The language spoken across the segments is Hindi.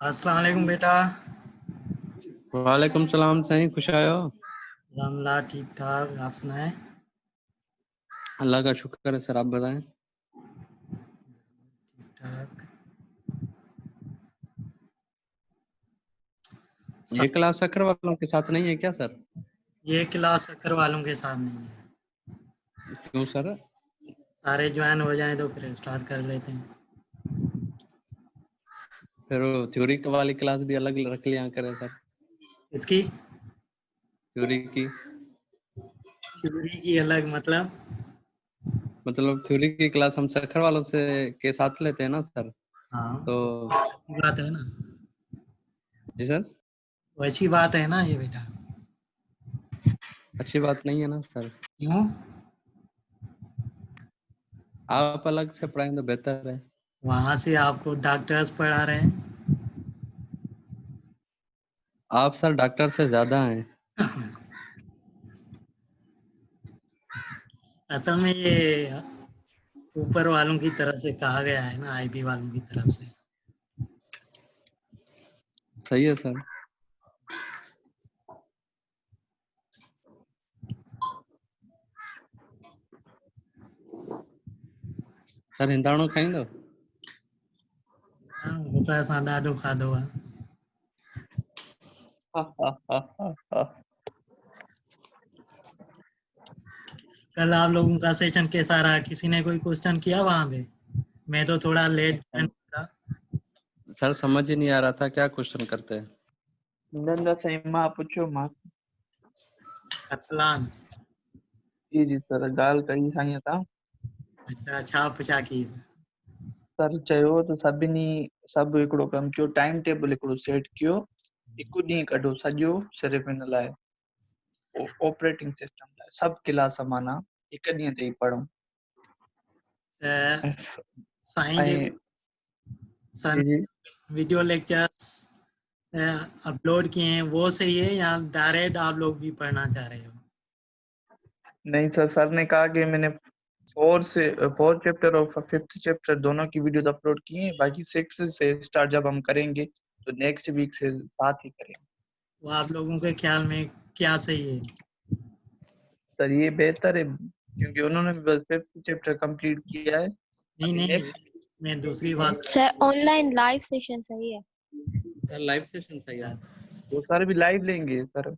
अस्सलाम वालेकुम बेटा। वालेकुम सलाम। सही खुश आयो? अल्हम्दुलिल्लाह ठीक ठाक, आप सुनाएं? अल्लाह का शुक्र है सर, आप बताएं। ठीक ठाक। ये क्लास सक्कर वालों के साथ नहीं है क्या सर? ये क्लास सक्कर वालों के साथ नहीं है। क्यों सर? सारे ज्वाइन हो जाएं तो फिर स्टार्ट कर लेते हैं। फिर थ्योरी वाली क्लास भी अलग रख लिया करें सर। इसकी थ्योरी की अलग मतलब थ्योरी की क्लास हम सक्कर वालों से के साथ लेते हैं ना सर। हाँ तो अच्छी बात है ना, जी सर, वैसी बात है ना ये बेटा। अच्छी बात नहीं है ना सर। क्यों? आप अलग से पढ़ाएं तो बेहतर है। वहां से आपको डॉक्टर्स पढ़ा रहे हैं। आप सर डॉक्टर से ज्यादा हैं। असल में ये ऊपर वालों की तरफ से कहा गया है ना, आईबी वालों की तरफ से। सही है सर। सर हिंदाणो खाईंदो? हाँ, ऊपर असां ॾाढो खाधो आहे। कल आप लोगों का सेशन कैसा रहा? किसी ने कोई क्वेश्चन किया वहां पे? मैं तो थोड़ा लेट था। सर समझ ही नहीं आ रहा था क्या क्वेश्चन करते हैं। नंदा साईं मां पुछो मां। अरसलान। जी जी सर, ॻाल्हि कई साईं तां। अच्छा, छा पुछा की? सर चयो त सभिनी सभु हिकिड़ो कमु कयो, टाइम टेबल हिकिड़ो सेट कयो, हिकु ॾींहुं कढो सॼो सिर्फ़ु हिन लाइ ऑपरेटिंग सिस्टम लाइ, सभु क्लास माना हिकु ॾींहं ते ई पढ़ूं। साईं जे सन जी वीडियो लेक्चर्स अपलोड किए हैं वो सही है या डायरेक्ट आप लोग भी पढ़ना चाह रहे हो? नहीं सर, सर ने कहा कि मैंने 4 चैप्टर और 5th चैप्टर दोनों की वीडियोस अपलोड की हैं, बाकी 6 से स्टार्ट जब हम करेंगे तो नेक्स्ट वीक से साथ ही करेंगे। वो आप लोगों के ख्याल में क्या सही है? सर ये बेहतर है क्योंकि उन्होंने भी बस 5th चैप्टर कंप्लीट किया है। नहीं नहीं, नेक्स्ट मैं दूसरी बात। सर ऑनलाइन लाइव सेशन सही है। सर लाइव सेशन सही है। वो सर भी लाइव लेंगे सर।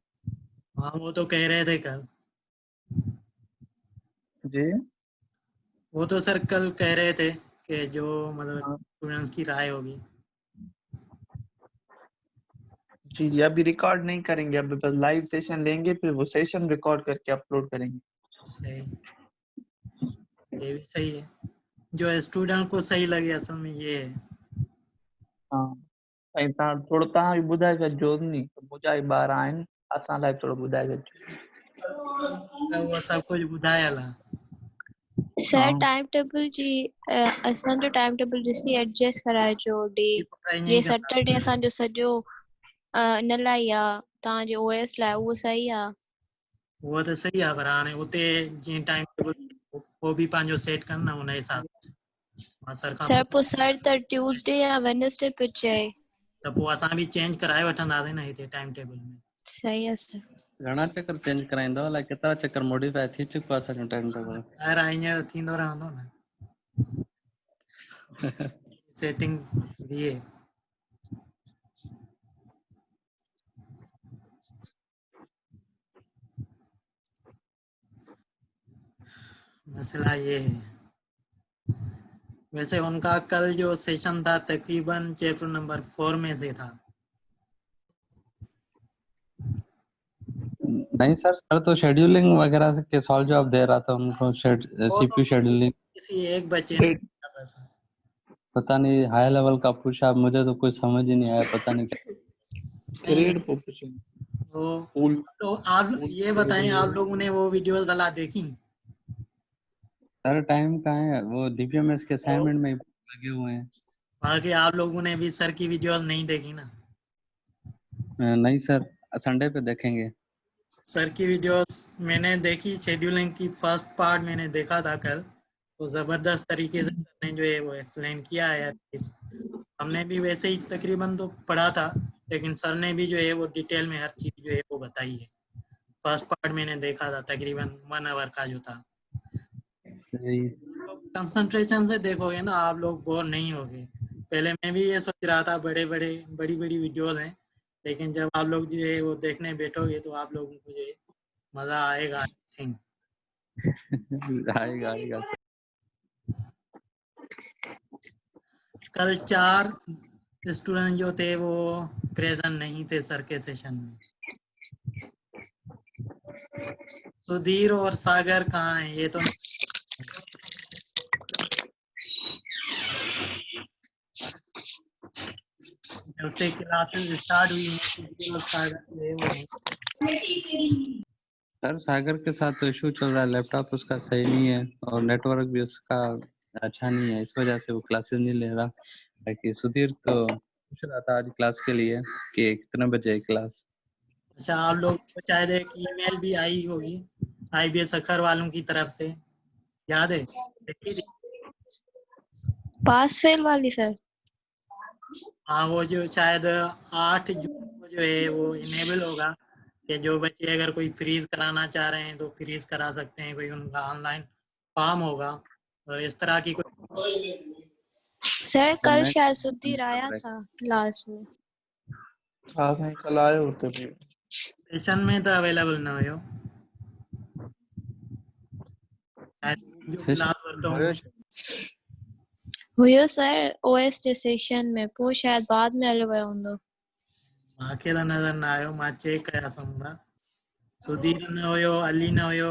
हाँ, वो तो कह रहे थे कल। जी वो तो सर कल कह रहे थे कि जो मतलब हाँ स्टूडेंट्स की राय होगी। जी जी, अभी रिकॉर्ड नहीं करेंगे, अभी बस लाइव सेशन लेंगे, फिर वो सेशन रिकॉर्ड करके अपलोड करेंगे। सही, ये भी सही है। जो स्टूडेंट को सही लगे असल में ये है। हाँ ऐं तव्हां थोरो तव्हां बि ॿुधाए छॾिजो नी, मुंहिंजा ई ॿार आहिनि, असां लाइ थोरो ॿुधाए छॾिजो। तो वो सब कुछ ॿुधायल आहे। सर हाँ टाइम टेबल जी असांजो टाइम टेबल ॾिसी एडजस्ट कराइजो ॾे। ये तो ट्राई ये नहीं करना। सैटरडे असांजो सॼो इन लाइ आहे, तव्हांजे ओएस लाइ, उहो सही आहे। वो तो सही आहे, पर हाणे उते जीअं टाइम टेबल वो भी पंहिंजो सेट कनि न, उन हिसाब सां सर खां सर पोइ सर त ट्यूसडे या वेडनेसडे पे चए। त पोइ असां बि चेंज कराए वठंदासीं न हिते टाइम टेबल में। सही आहे सर। घणा चक्कर चेंज कराईंदो? अलाए केतिरा चक्कर मॉडिफाई थी चुको आहे असांजो टाइम टेबल। ॿाहिरि हीअं थींदो रहंदो न सेटिंग थिए। मसला ये है। वैसे उनका कल जो सेशन था तकरीबन चैप्टर नंबर 4 में से था। नहीं सर, सर तो शेड्यूलिंग वगैरह के सवाल जवाब दे रहा था उनको, वो तो सीपीयू शेड्यूलिंग। किसी एक बच्चे ने किया बस। पता नहीं हाई लेवल का पूछा, मुझे तो कुछ समझ ही नहीं आया, पता नहीं क्या। नहीं नहीं, ग्रेड पे पूछो। वो फुल तो आप ये बताएं, आप लोगों ने वो वीडियोस वाला देखी? सर टाइम कहाँ है, वो डीपीएमएस के असाइनमेंट में लगे हुए हैं। बाकी आप लोगों ने भी सर की वीडियो नहीं देखी ना? नहीं सर, संडे पे देखेंगे। सर की वीडियोस मैंने देखी, शेड्यूलिंग की फर्स्ट पार्ट मैंने देखा था कल, तो ज़बरदस्त तरीके से सर ने जो है वो एक्सप्लेन किया है। हमने भी वैसे ही तकरीबन तो पढ़ा था, लेकिन सर ने भी जो है वो डिटेल में हर चीज़ जो है वो बताई है। फर्स्ट पार्ट मैंने देखा था, तकरीबन 1 आवर का जो था। सही। कंसंट्रेशन से देखोगे ना आप लोग बोर नहीं होगे। पहले मैं भी ये सोच रहा था बड़ी बड़ी वीडियोस हैं, लेकिन जब आप लोग जो है वो देखने बैठोगे तो आप लोगों को जो है मजा आएगा, आई थिंक। आएगा आएगा सर। कल 4 स्टूडेंट जो थे वो प्रेजेंट नहीं थे सर के सेशन में। सुधीर और सागर कहाँ हैं ये तो जब से क्लासेस स्टार्ट हुई हैं सुधीर और सागर जो है वो नहीं। सर सागर के साथ तो इशू चल रहा है, लैपटॉप उसका सही नहीं है और नेटवर्क भी उसका अच्छा नहीं है, इस वजह से वो क्लासेस नहीं ले रहा। बाकी सुधीर तो पूछ रहा था आज क्लास के लिए कि कितने बजे है क्लास। अच्छा, आप लोग को शायद एक ईमेल भी आई होगी IBS अखर वालों की तरफ से, याद है? देखी थी? पास फेल वाली सर? हाँ, वो जो शायद 8 जून को जो है वो इनेबल होगा कि जो बच्चे अगर कोई फ्रीज कराना चाह रहे हैं तो फ्रीज करा सकते हैं, कोई उनका ऑनलाइन फॉर्म होगा और इस तरह की कोई। सर कल मैं शायद सुधीर आया था क्लास में। हाँ नहीं कल आए होते भी। सेशन में तो अवेलेबल ना हो जो क्लास करता हूँ। हुयो सर ओएस जे सेशन में, पोइ शायद बाद में हली वियो हूंदो। मूंखे त नज़र न आयो, मां चेक कया समूरा। सुधीर न हुयो, अली न हुयो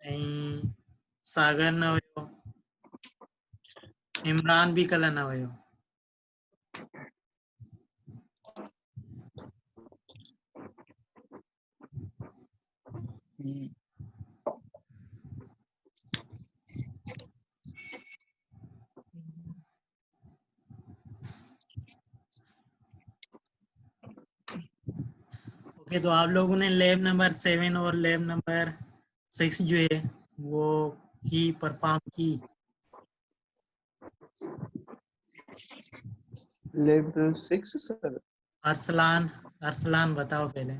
ऐं सागर न हुयो, इमरान भी कल न हुयो। ओके, तो आप लोगों ने लैब नंबर 7 और लैब नंबर 6 जो है वो की परफॉर्म की। लेब 6 सर। अरसलान बताओ पहले।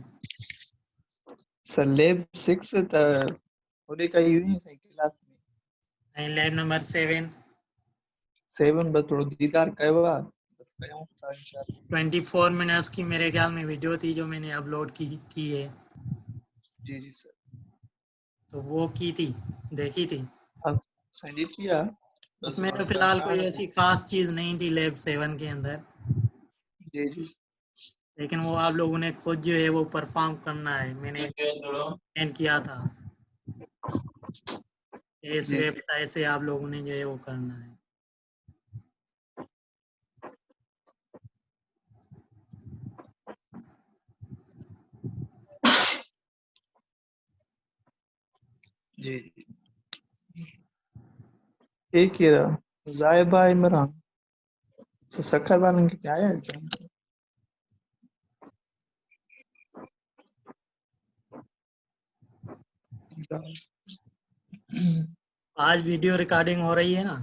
सर लेब 6 त होने का यूं ही सही क्लास में। ऐं लैब नंबर 7 7 बस थोड़ो दीदार कयो आहे, बस कयूं था इंशाल्लाह। 24 मिनट्स की मेरे ख्याल में वीडियो थी जो मैंने अपलोड की है, जी जी सर। तो वो की थी, देखी थी। हाँ सही किया। बस उसमें तो थोड़ा फिलहाल कोई करना है। ऐसी खास चीज नहीं थी लैब 7 के अंदर, जी जी। लेकिन वो आप लोगों ने खुद जो है वो परफॉर्म करना है। मैंने एक्सप्लेन किया था इस जी वेबसाइट से आप लोगों ने जो है वो करना है। जी। एक ही रहा जायबा इमरान। तो सखर वालन के क्या है एग्जाम? आज वीडियो रिकॉर्डिंग हो रही है ना?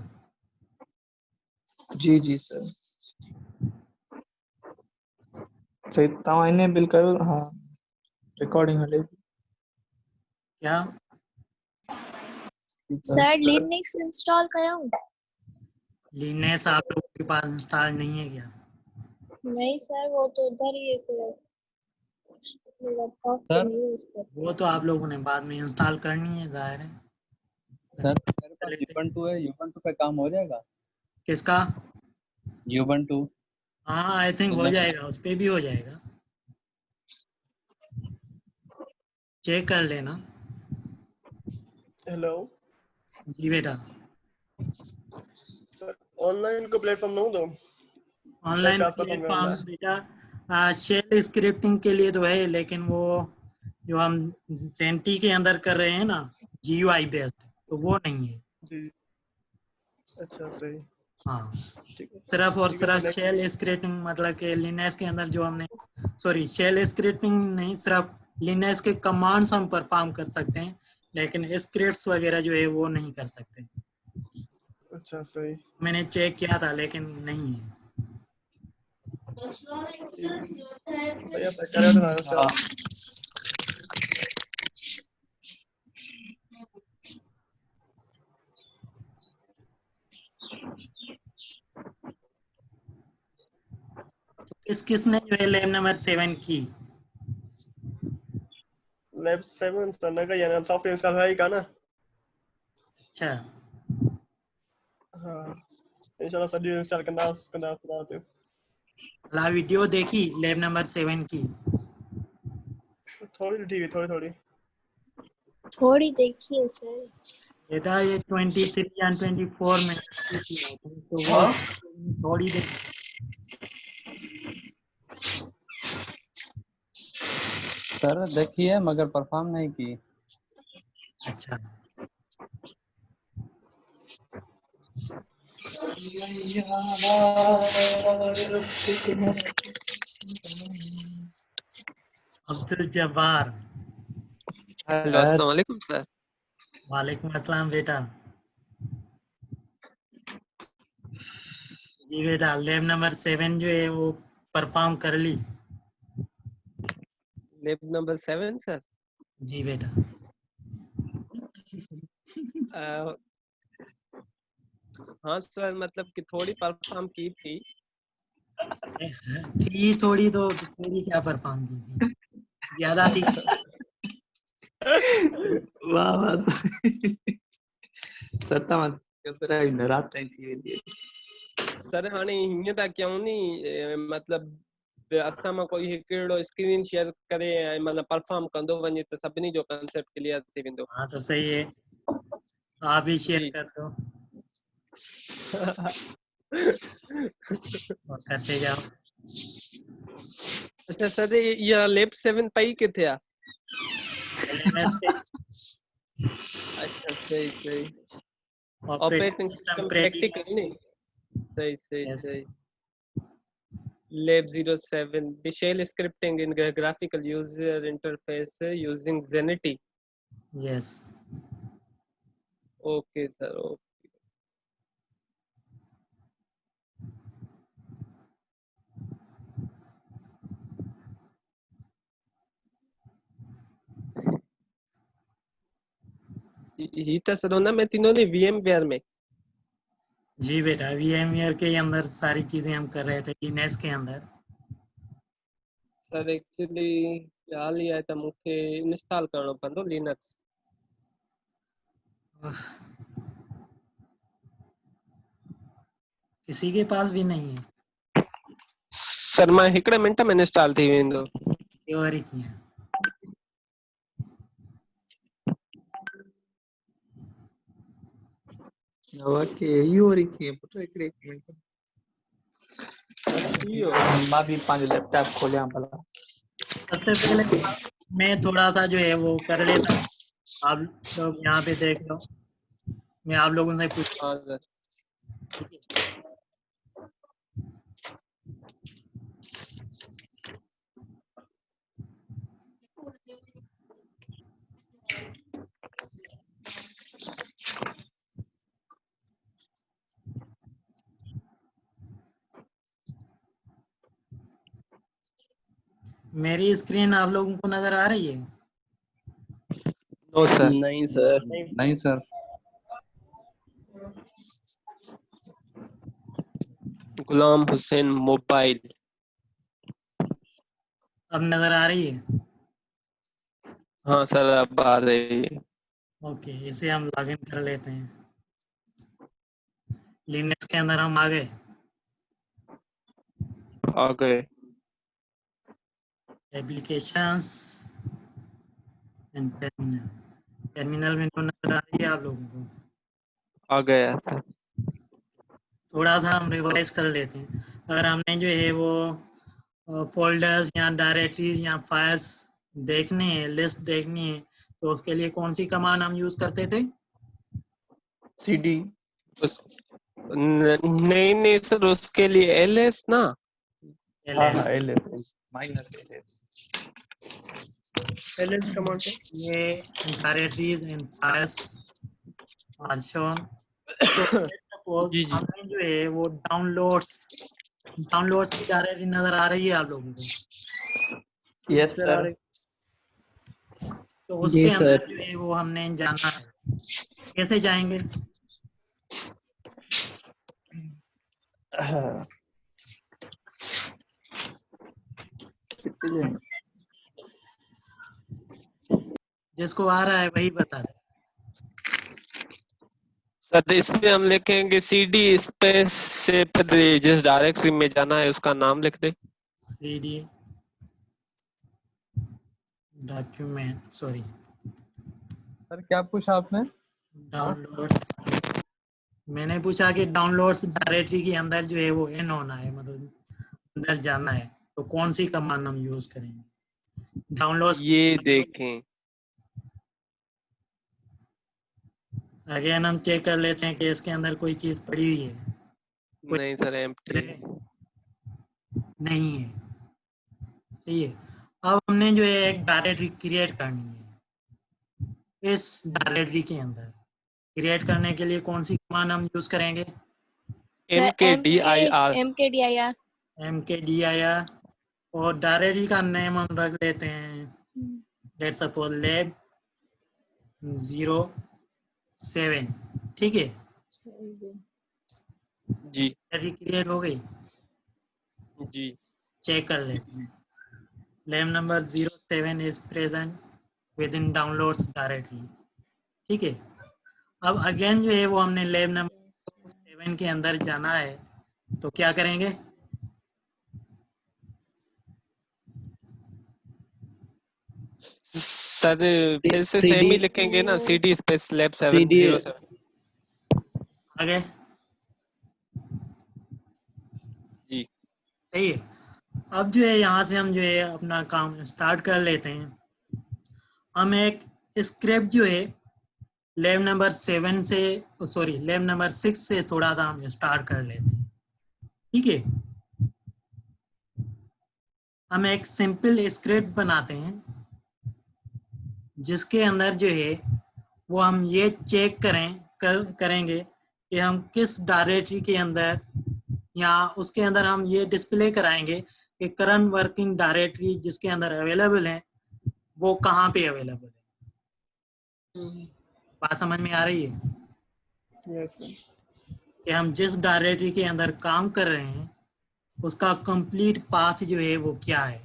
जी जी सर। सही तव्हां इनेबल कयो? हाँ रिकॉर्डिंग हले थी। क्या? सर लिनक्स इंस्टॉल कयूं? लिनक्स आप लोगों के पास इंस्टॉल नहीं है क्या? नहीं सर, वो तो उधर ही है सर, लैपटॉप पे सर नहीं यूज करते। वो तो आप लोगों ने बाद में इंस्टॉल करनी है, जाहिर है। सर मेरे पास लेते यूबंटू है, यूबंटू पे काम हो जाएगा? किसका? यूबंटू हाँ, आई थिंक हो जाएगा, उस पे भी हो जाएगा, चेक कर लेना। हेलो जी बेटा। सर, ऑनलाइन को प्लेटफॉर्म ना दो ऑनलाइन क्लास पर प्लेटफॉर्म बेटा शेल स्क्रिप्टिंग के लिए तो है, लेकिन वो जो हम सेंटी के अंदर कर रहे हैं ना GUI बेस्ड, तो वो नहीं है। जी। अच्छा सही। हाँ, ठीक है सिर्फ और ठीक है, सिर्फ तो next- शेल स्क्रिप्टिंग, मतलब कि लिनक्स के अंदर जो हमने, सॉरी शेल स्क्रिप्टिंग नहीं, सिर्फ लिनक्स के कमांड्स हम परफॉर्म कर सकते हैं, लेकिन स्क्रिप्ट्स वगैरह जो है वो नहीं कर सकते। अच्छा सही। मैंने चेक किया था लेकिन नहीं है। भैया सर कर रहे थे ना हाँ स्टार्ट। किसने जो है लैब नंबर 7 की? लैब 7 सर का यानी सॉफ्टवेयर इंस्टॉल है ही का ना। अच्छा, हाँ इंशाल्लाह सर इंस्टॉल करना करना तो ला वीडियो देखी लैब नंबर 7 की? थोड़ी ठीक है थोड़ी थोड़ी। थोड़ी देखिए सर। बेटा ये 23 या 24 मिनट की थी, तो वो थोड़ी देखी। सर देखिए मगर परफॉर्म नहीं की। अच्छा, अब्दुल जब्बार। हेलो अस्सलाम वालेकुम सर। वालेकुम अस्सलाम बेटा। जी बेटा, लैब नंबर 7 जो है वो परफॉर्म कर ली। Lab number 7 sir. जी बेटा। अ, हाँ सर, मतलब कि थोड़ी परफॉर्म की थी। थी थोड़ी, तो थोड़ी क्या परफॉर्म की थी, ज्यादा थी। वाह वाह सर तव्हां केतिरा ई नाराज़ ताईं थी वेंदी आहे। सर हाणे हीअं था कयूं नी, मतलब असां मां कोई हिकिड़ो स्क्रीन शेयर करे ऐं मतलब परफॉर्म कंदो वञे त सभिनी जो कंसेप्ट क्लियर थी वेंदो। हाँ तो सही है, आप भी शेयर जी। कर दो और करते जाओ। अच्छा सर, ये लैब 7 पई किथे आ? LMS से अच्छा सही सही। Operating operating system system practical. Practical नहीं? सही सही यस सही। Lab 07, the shell scripting in graphical user interface using Zenity. Yes. Okay, sir. Okay. ही तो सर होना मैं तीनों ने VMware में। जी बेटा, VMware के अंदर सारी चीजें हम कर रहे थे लिनक्स के अंदर। सर एक्चुअली हाल ही आया था, मुझे इंस्टॉल करना पड़ो लिनक्स। किसी के पास भी नहीं है, सर मैं हिकड़े मिनट में इंस्टॉल थी वेंदो। प्योर ही किया। वाकई इहो वरी कीअं पुट हिकिड़े हिकु मिंट इहो मां भी पंहिंजो लैपटॉप खोलियां भला। सबसे पहले मैं थोड़ा सा जो है वो कर लेता हूँ, आप लोग यहाँ पे देख लो, मैं आप लोगों से पूछ, हाँ सर। ठीक है? मेरी स्क्रीन आप लोगों को नजर आ रही है? No sir. नहीं सर। नहीं नहीं सर। गुलाम हुसैन मोबाइल। अब नजर आ रही है? हाँ सर, अब आ रही है। ओके, इसे हम लॉगिन कर लेते हैं। लिनक्स के अंदर हम आ गए। आ गए। Applications and terminal, terminal window नजर आ रही है आप लोगों को? आ गया सर। थोड़ा सा हम रिवाइज कर लेते हैं। अगर हमने जो है वो फोल्डर्स या डायरेक्टरीज या फाइल्स देखने हैं, लिस्ट देखनी है, तो उसके लिए कौन सी कमांड हम यूज करते थे? CD नहीं नहीं सर, उसके लिए एलएस ना। हाँ ls हाँ LS minus LS ls command से ये directories and files are shown. तो सपोज जी जी हमने जो है वो डाउनलोड्स की डायरेक्टरी नजर आ रही है आप लोगों को? यस सर आ सर रहे तो जी उसके सर अंदर जो है वो हमने जाना है, कैसे जाएंगे? कितने जाएंगे? जिसको आ रहा है वही बता दे। सर, इसमें हम लिखेंगे CD स्पेस से फिर जिस डायरेक्टरी में जाना है उसका नाम लिख दे। cd डॉक्यूमेंट सॉरी सर क्या पूछा आपने? डाउनलोड्स। मैंने पूछा कि डाउनलोड्स डायरेक्टरी के अंदर जो है वो एन होना है, मतलब अंदर जाना है, तो कौन सी कमांड हम यूज करेंगे? डाउनलोड्स ये देखें, अगेन हम चेक कर लेते हैं कि इसके अंदर कोई चीज पड़ी हुई है, कोई नहीं सर, एम्प्टी। नहीं है। सही है। अब हमने जो है एक डायरेक्टरी क्रिएट करनी है। इस डायरेक्टरी के अंदर क्रिएट करने के लिए कौन सी कमांड हम यूज करेंगे? MKDIR। MKDIR। mkdir। और डायरेक्टरी का नेम हम रख लेते हैं, लेट्स सपोज lab 07। ठीक है, जी डायरेक्टरी क्रिएट हो गई। जी चेक कर लेते हैं। lab number 07 is present with in downloads directory. ठीक है। अब अगेन जो है वो हमने lab नंबर 7 के अंदर जाना है, तो क्या करेंगे? सर, फिर से सेम CD ही लिखेंगे ना, CD स्पेस lab CD 707। आगे जी सही है। अब जो है यहाँ से हम जो है अपना काम स्टार्ट कर लेते हैं। हम एक स्क्रिप्ट जो है लैब नंबर 7 से, सॉरी लैब नंबर 6 से थोड़ा सा हम स्टार्ट कर लेते हैं। ठीक है, हम एक सिंपल स्क्रिप्ट बनाते हैं जिसके अंदर जो है वो हम ये चेक करेंगे कि हम किस डायरेक्टरी के अंदर, या उसके अंदर हम ये डिस्प्ले कराएंगे कि करंट वर्किंग डायरेक्टरी जिसके अंदर अवेलेबल है वो कहाँ पे अवेलेबल है। बात समझ में आ रही है यस सर कि हम जिस डायरेक्टरी के अंदर काम कर रहे हैं उसका कंप्लीट पाथ जो है वो क्या है,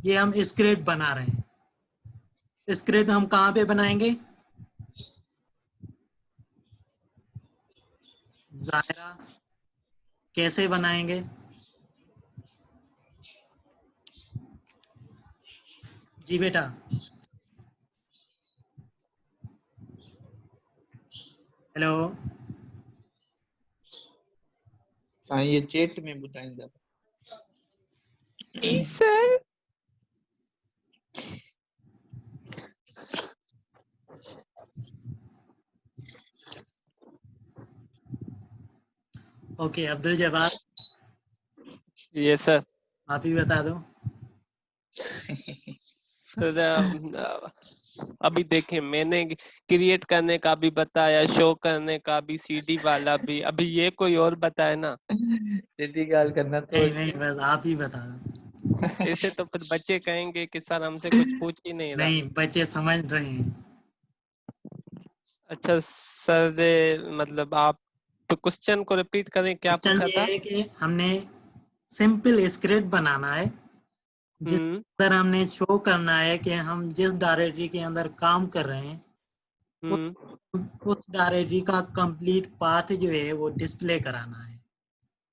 ये हम स्क्रिप्ट बना रहे हैं। स्क्रिप्ट हम कहाँ पे बनाएंगे? जायरा कैसे बनाएंगे? जी बेटा, हेलो। हाँ ये चैट में ॿुधाईंदा सर। ओके अब्दुल जवाब, ये सर। आप ही बता दो। सर, अभी देखें, मैंने क्रिएट करने का भी बताया, शो करने का भी, CD वाला भी, अभी ये कोई और बताए ना। सिधी ॻाल्हि करना तो नहीं नहीं, बस आप ही बता दो। ऐसे तो फिर बच्चे कहेंगे कि सर हमसे कुछ पूछ ही नहीं रहा। नहीं, बच्चे समझ रहे हैं। अच्छा सर, मतलब आप क्वेश्चन को रिपीट करें, क्या क्वेश्चन पूछा ये था? है कि हमने सिंपल स्क्रिप्ट बनाना है जिस हम्म अंदर हमने शो करना है कि हम जिस डायरेक्टरी के अंदर काम कर रहे हैं हम्म उस डायरेक्टरी का कंप्लीट पाथ जो है वो डिस्प्ले कराना है,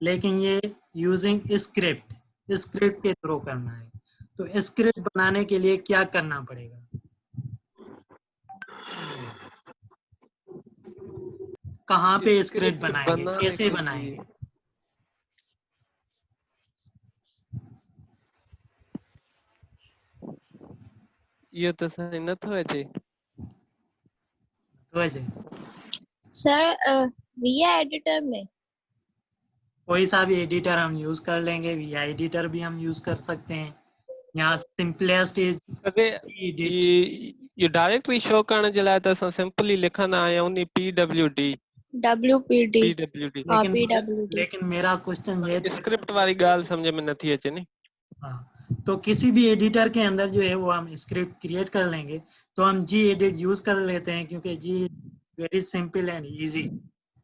लेकिन ये यूजिंग स्क्रिप्ट के थ्रू करना है। तो स्क्रिप्ट बनाने के लिए क्या करना पड़ेगा? कहाँ पे स्क्रिप्ट स्क्रिप्ट बनाएंगे, बनाने कैसे के लिए बनाएंगे? ये तो सही न था जी। तो वैसे सर विया एडिटर में कोई सा भी एडिटर हम यूज कर लेंगे, वी एडिटर भी हम यूज कर सकते हैं। यहाँ सिंपलेस्ट इज अरे एडिट। ये डायरेक्टरी शो करण जे लाइ त असां सिंपली लिखंदा आहियूं उन PWD WPD PWD हाँ लेकिन PWD लेकिन मेरा क्वेश्चन ये था, स्क्रिप्ट वारी ॻाल्हि सम्झ में नथी अचे नी। हाँ, तो किसी भी एडिटर के अंदर जो है वो हम स्क्रिप्ट क्रिएट कर लेंगे, तो हम जी एडिट यूज कर लेते हैं क्योंकि जी वेरी सिंपल एंड इजी।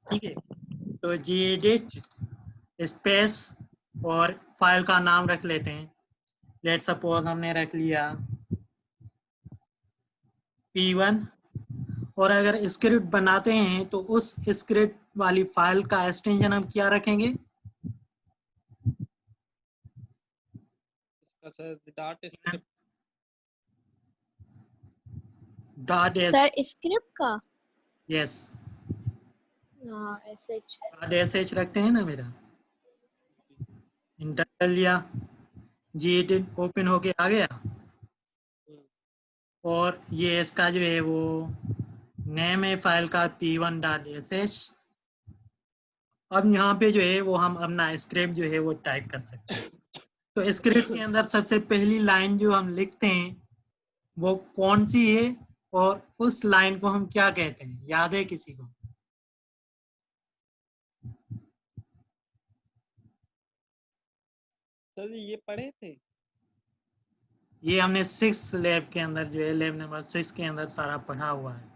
ठीक है, तो जी एडिट स्पेस और फाइल का नाम रख लेते हैं। लेट सपोज हमने रख लिया P1, और अगर स्क्रिप्ट बनाते हैं तो उस स्क्रिप्ट वाली फाइल का एक्सटेंशन हम क्या रखेंगे? इसका sir dot script dot S, sir script का यस, हाँ SH डॉट एस रखते हैं ना मेरा। इंटर कर लिया, G8 ओपन होके आ गया, और ये इसका जो है वो नेम है फाइल का P1.sh। अब यहाँ पे जो है वो हम अपना स्क्रिप्ट जो है वो टाइप कर सकते हैं। तो स्क्रिप्ट के अंदर सबसे पहली लाइन जो हम लिखते हैं वो कौन सी है, और उस लाइन को हम क्या कहते हैं, याद है किसी को? सर ये पढ़े थे। ये हमने 6 लैब के अंदर जो है, लैब नंबर 6 के अंदर सारा पढ़ा हुआ है।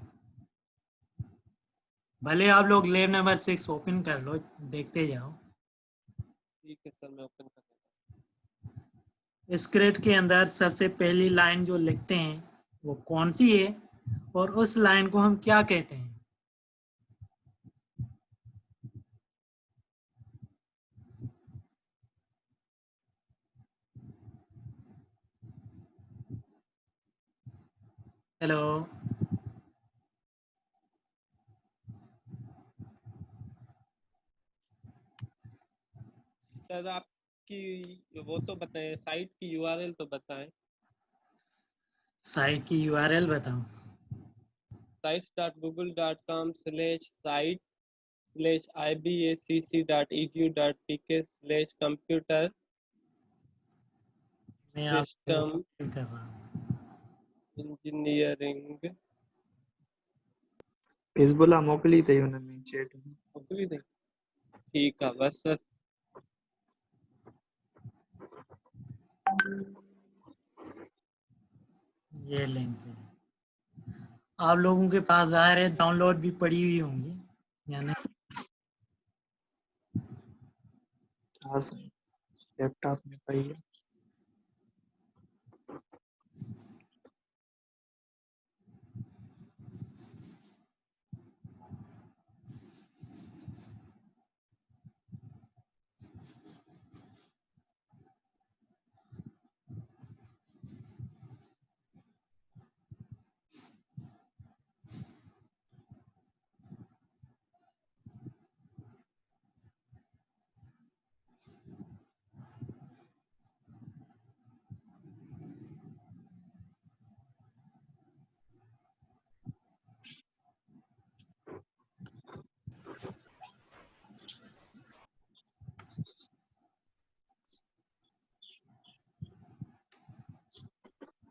भले आप लोग लैब नंबर 6 ओपन कर लो, देखते जाओ। ठीक है सर, मैं ओपन कर देता स्क्रिप्ट के अंदर सबसे पहली लाइन जो लिखते हैं वो कौन सी है, और उस लाइन को हम क्या कहते हैं? हेलो, हूँ। सर आपकी वो तो बताएं, साइट की URL तो बताएं। साइट की यूआरएल बताओ। sites.google.com/site/ibacc.edu.pk/computer मैं आपको system कर रहा हूँ। engineering हिजबुल्ला मोकिली अथई हुन में चैट में। मोकिली अथई। ठीकु आहे बस सर। ये लिंक है। आप लोगों के पास ज़ाहिर है डाउनलोड भी पड़ी हुई होंगी या नहीं? हाँ सर, लैपटॉप में पई है।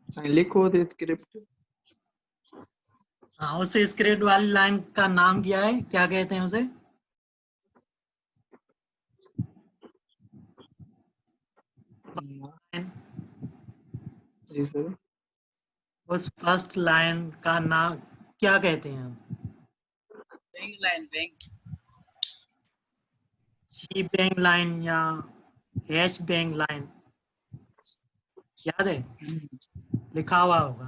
साईं लिखो तो स्क्रिप्ट। हाँ, उस स्क्रिप्ट वाली लाइन का नाम क्या है, क्या कहते हैं उसे? जी सर। उस फर्स्ट लाइन का नाम क्या कहते हैं हम? Bang line, bang shebang line या हैश बैंक लाइन, याद है? लिखा हुआ होगा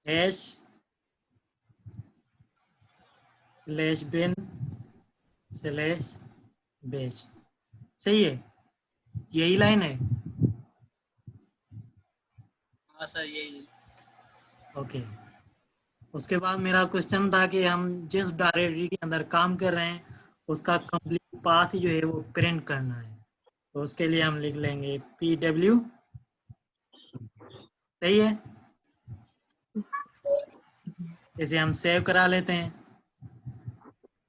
hash slash bin slash bash. सही है, यही लाइन है। हाँ सर यही। ओके, उसके बाद मेरा क्वेश्चन था कि हम जिस डायरेक्टरी के अंदर काम कर रहे हैं उसका कंप्लीट पाथ जो है वो प्रिंट करना है, तो उसके लिए हम लिख लेंगे PW। सही है, इसे हम सेव करा लेते हैं।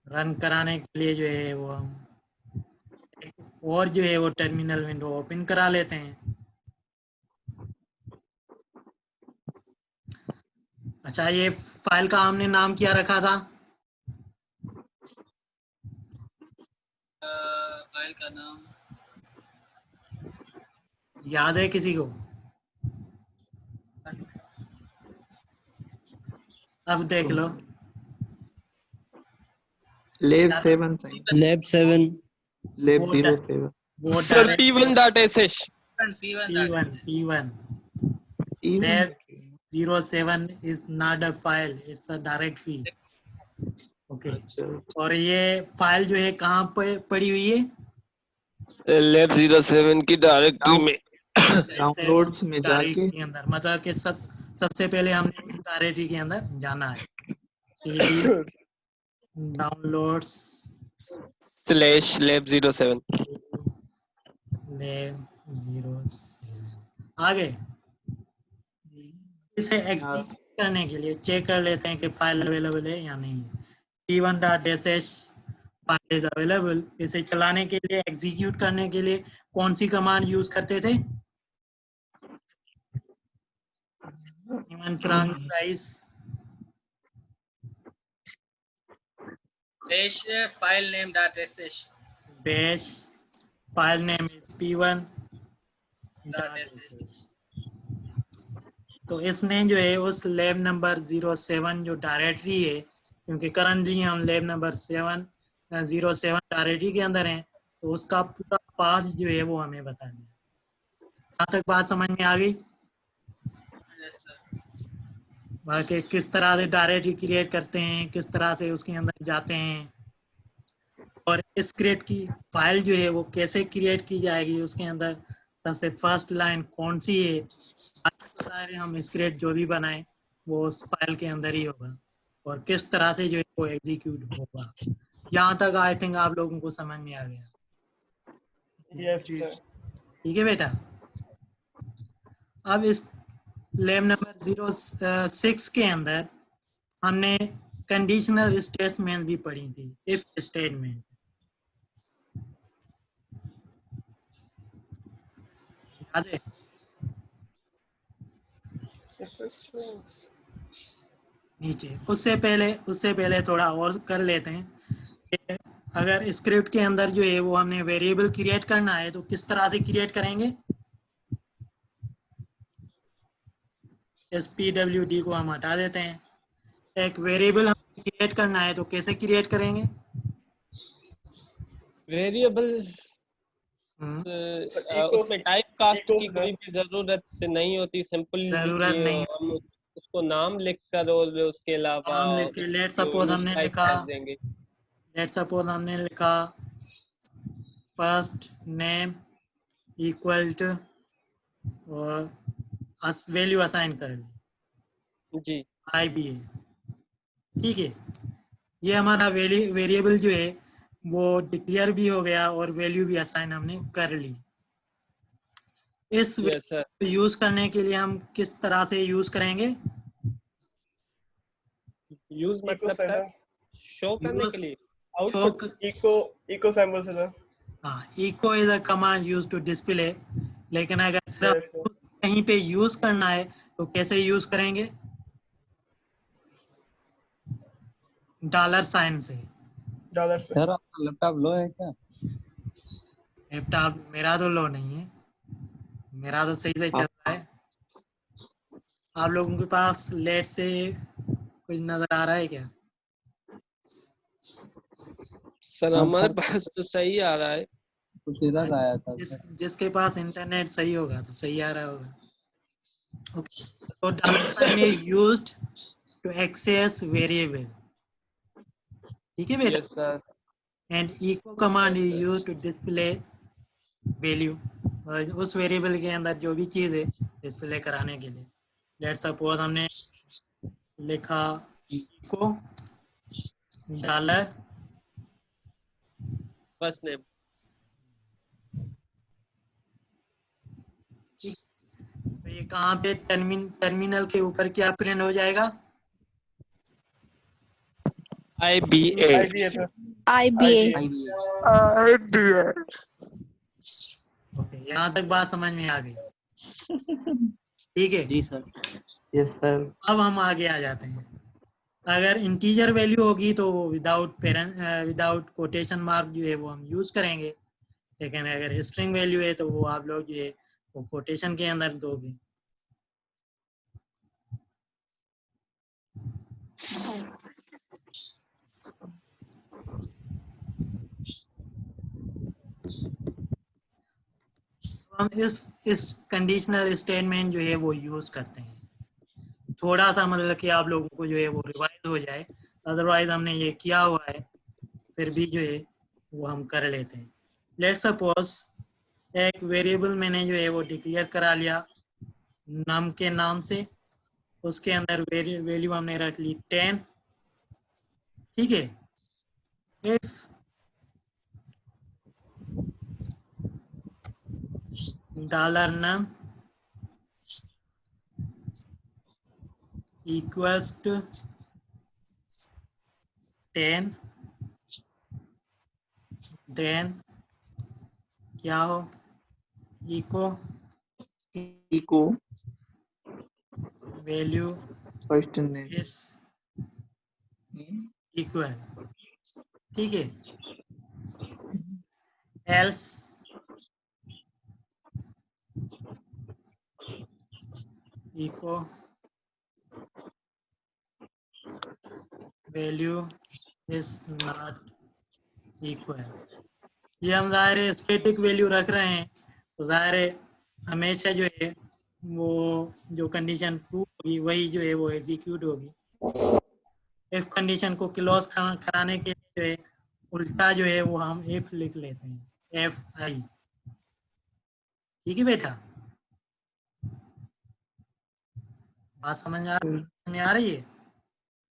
रन कराने के लिए जो है वो हम और जो है वो टर्मिनल विंडो ओपन करा लेते हैं। अच्छा, ये फाइल का हमने नाम क्या रखा था? फाइल का नाम याद है किसी को? अब देख लो। लेब 7 लैब 7 लेब वो 07 वो sir direct p1.sh P1 P1 even Lab 07 is not a file, it's a directory. Okay. अच्छा और ये फाइल जो है कहाँ पे पड़ी हुई है? लैब 07 की डायरेक्टरी में। डाउनलोड्स में जाके डायरेक्टरी के अंदर, मतलब कि सबसे पहले हमने डायरेक्टरी के अंदर जाना है। cd डाउनलोड्स /lab 07 lab 07 आगे इसे एग्जीक्यूट करने के लिए चेक कर लेते हैं कि फाइल अवेलेबल है या नहीं है। p1.sh file is available. इसे चलाने के लिए, एग्जीक्यूट करने के लिए कौन सी कमांड यूज करते थे? Price dash file name dot sh bash file name is p1. dot sh तो इसने जो है उस लैब नंबर 07 जो डायरेक्टरी है, क्योंकि करंटली हम लैब नंबर 07 डायरेक्टरी के अंदर हैं, तो उसका पूरा पाथ जो है वो हमें बता दिया। यहाँ तक बात समझ में आ गई? yes sir बाकी किस तरह से डायरेक्टरी क्रिएट करते हैं, किस तरह से उसके अंदर जाते हैं, और स्क्रिप्ट की फाइल जो है वो कैसे क्रिएट की जाएगी, उसके अंदर सबसे फर्स्ट लाइन कौन सी है, सारे हम स्क्रिप्ट जो भी बनाए वो उस फाइल के अंदर ही होगा, और किस तरह से जो है वो एग्जीक्यूट होगा। यहाँ तक आई थिंक आप लोगों को समझ में आ गया। Yes sir. ठीक है बेटा। अब इस लैब नंबर 06 के अंदर हमने कंडीशनल स्टेटमेंट भी पढ़ी थी, इफ स्टेटमेंट। याद है? नीचे उससे पहले थोड़ा और कर लेते हैं कि अगर स्क्रिप्ट के अंदर जो है वो हमने वेरिएबल क्रिएट करना है तो किस तरह से क्रिएट करेंगे? SPWD को हम हटा देते हैं। एक वेरिएबल हमें क्रिएट करना है तो कैसे क्रिएट करेंगे? वेरिएबल उसमें टाइप कास्ट की कोई भी जरूरत नहीं होती, सिंपल जरूरत नहीं हम उसको नाम लिखकर और उसके अलावा नाम लिख के लेट सपोज हमने लिखा फर्स्ट नेम इक्वल टू और वैल्यू असाइन कर ली जी IBA। ठीक है, ये हमारा वेरिएबल जो है वो डिक्लेयर भी हो गया और वैल्यू भी असाइन हमने कर ली। इस यूज करने के लिए हम किस तरह से यूज करेंगे? यूज मतलब सर शो करने के लिए आउटपुट इको सैंपल से सर। हाँ, echo is a command use to display, लेकिन अगर सिर्फ कहीं पे यूज करना है तो कैसे यूज करेंगे? $साइन से। सर आपका लैपटॉप लो है क्या? लैपटॉप मेरा तो लो नहीं है, मेरा तो सही से चल रहा है। आप लोगों के पास लेट से कुछ नजर आ रहा है क्या? सर हमारे पास तो सही आ रहा है। कुछ इधर आया था जिसके पास इंटरनेट सही होगा तो सही आ रहा होगा। ओके, तो $साइन is used to access variable. ठीक है बेटा? Yes sir. And echo command is used to display value, उस वेरिएबल के अंदर जो भी चीज है डिस्प्ले कराने के लिए। लेट्स सपोज हमने लिखा इको $, फर्स्ट नेम। तो ये कहाँ पे टर्मिनल के ऊपर क्या प्रिंट हो जाएगा? IBA IBA sir IBA. Okay, यहाँ तक बात समझ में आ गई। ठीक है, जी सर। Yes sir. अब हम आगे आ जाते हैं। अगर इंटीजर वैल्यू होगी तो विदाउट कोटेशन मार्क जो है वो हम यूज करेंगे, लेकिन अगर स्ट्रिंग वैल्यू है तो वो आप लोग जो है वो कोटेशन के अंदर दोगे। हम इस कंडीशनल स्टेटमेंट जो है वो यूज करते हैं। थोड़ा सा मतलब कि आप लोगों को जो है वो रिवाइज हो जाए, अदरवाइज हमने ये किया हुआ है, फिर भी जो है वो हम कर लेते हैं। लेट्स सपोज एक वेरिएबल मैंने जो है वो डिक्लेयर करा लिया नम के नाम से, उसके अंदर वैल्यू हमने रख ली 10। ठीक है, if $num equals to 10, then क्या हो, echo value first name is equal. ठीक है, else echo value is not equal. ये हम ज़ाहिर है स्टैटिक वैल्यू रख रहे हैं, तो ज़ाहिर है हमेशा जो है वो जो कंडीशन ट्रू होगी वही जो है वो एग्जीक्यूट होगी। इफ कंडीशन को क्लोज कराने के लिए जो है उल्टा जो है वो हम इफ लिख लेते हैं, एफ आई। ठीक है बेटा, बात समझ में आ रही है?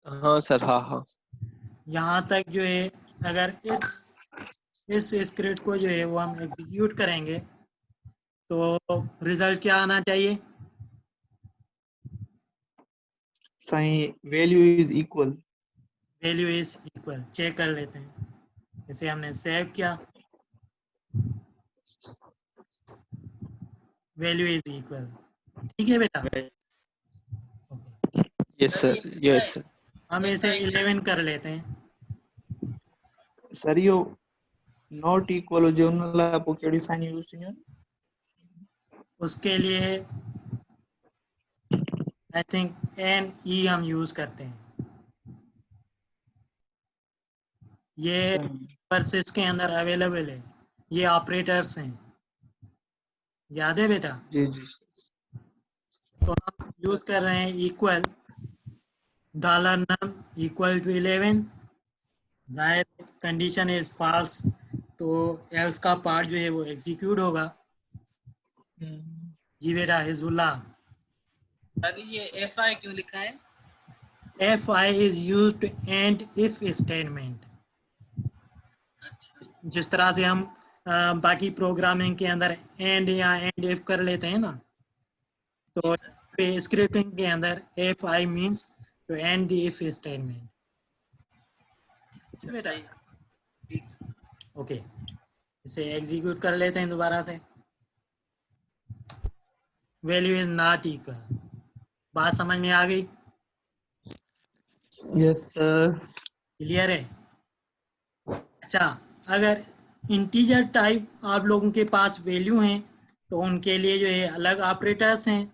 हाँ सर, हाँ हाँ। यहाँ तक जो है अगर इस स्क्रिप्ट को जो है वो हम एग्जीक्यूट करेंगे तो रिजल्ट क्या आना चाहिए? Sai value is equal. Value is equal. Check कर लेते हैं, इसे हमने सेव किया, वैल्यू इज इक्वल। ठीक है बेटा, यस सर, यस सर। हम इसे 11 कर लेते हैं। सर यो नॉट इक्वल जो उनला आपको केड़ी साइन यूज थी? उसके लिए आई थिंक एन ई हम यूज करते हैं। ये वर्सेस के अंदर अवेलेबल है, ये ऑपरेटर्स हैं, याद है बेटा? जी जी। तो हम यूज कर रहे हैं इक्वल $num इक्वल टू 11। जाहिर कंडीशन इज फॉल्स, तो एल्स का पार्ट जो है वो एग्जीक्यूट होगा। जी बेटा हिजबुल्लाह। सर ये FI क्यों लिखा है? F I is used to end if statement. अच्छा, जिस तरह से हम बाकी प्रोग्रामिंग के अंदर एंड या एंड इफ कर लेते हैं ना, तो स्क्रिप्टिंग के अंदर F I means to end the if statement. बेटा सही है, ठीक है। ओके, इसे एग्जीक्यूट कर लेते हैं दोबारा से। Value is not equal. बात समझ में आ गई? Yes sir. क्लियर है? अच्छा, अगर इंटीजर टाइप आप लोगों के पास वैल्यू हैं तो उनके लिए जो है अलग ऑपरेटर्स हैं,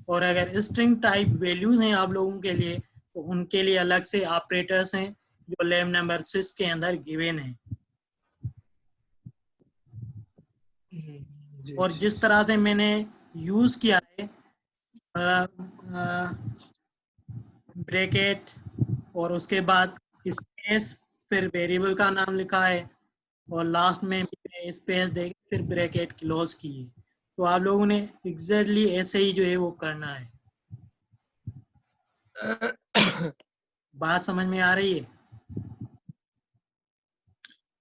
और अगर स्ट्रिंग टाइप वैल्यूज हैं आप लोगों के लिए तो उनके लिए अलग से ऑपरेटर्स हैं जो लैब नंबर 6 के अंदर गिवन है। और जिस तरह से मैंने यूज किया है ब्रैकेट और उसके बाद स्पेस, फिर वेरिएबल का नाम लिखा है और लास्ट में स्पेस दे फिर ब्रैकेट क्लोज की है, तो आप लोगों ने एग्जैक्टली ऐसे ही जो है वो करना है। बात समझ में आ रही है?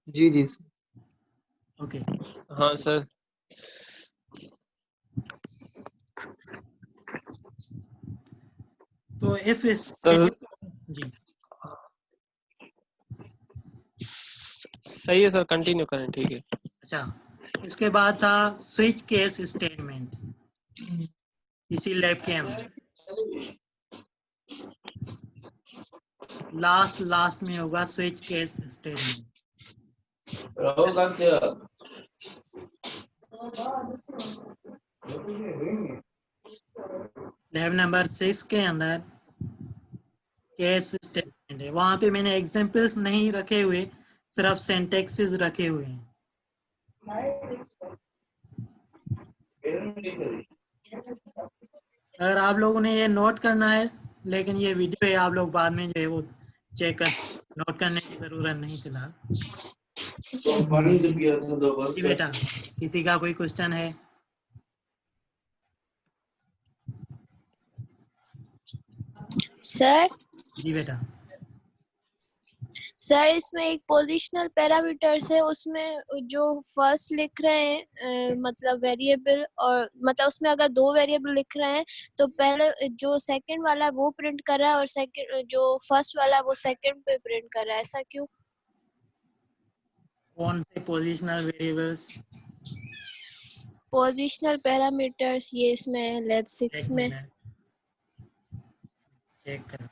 जी जी सर। ओके, हाँ सर। तो इफ सर जी सही है सर, कंटिन्यू करें, ठीक है। अच्छा, इसके बाद था स्विच केस स्टेटमेंट इसी लैब के अंदर। लास्ट में होगा switch case statement. Lab number 6 के अंदर केस स्टेटमेंट है। वहां पे मैंने एग्जांपल्स नहीं रखे हुए, सिर्फ सिंटैक्सेस रखे हुए हैं। अगर आप लोगों ने ये नोट करना है, लेकिन ये वीडियो है, आप लोग बाद में जो है वो चेक कर, नोट करने की जरूरत नहीं फिलहाल। जी बेटा, किसी का कोई क्वेश्चन है? सर जी बेटा। सर इसमें एक पोजिशनल पैरामीटर्स है, उसमें जो फर्स्ट लिख रहे हैं मतलब वेरिएबल, और मतलब उसमें अगर 2 वेरिएबल लिख रहे हैं तो पहले जो सेकंड वाला वो प्रिंट कर रहा है और सेकंड जो फर्स्ट वाला वो सेकंड पे प्रिंट कर रहा है, ऐसा क्यों? कौन से पोजिशनल वेरिएबल्स? पोजिशनल पैरामीटर्स ये इसमें लैब 6 में। चेक कर।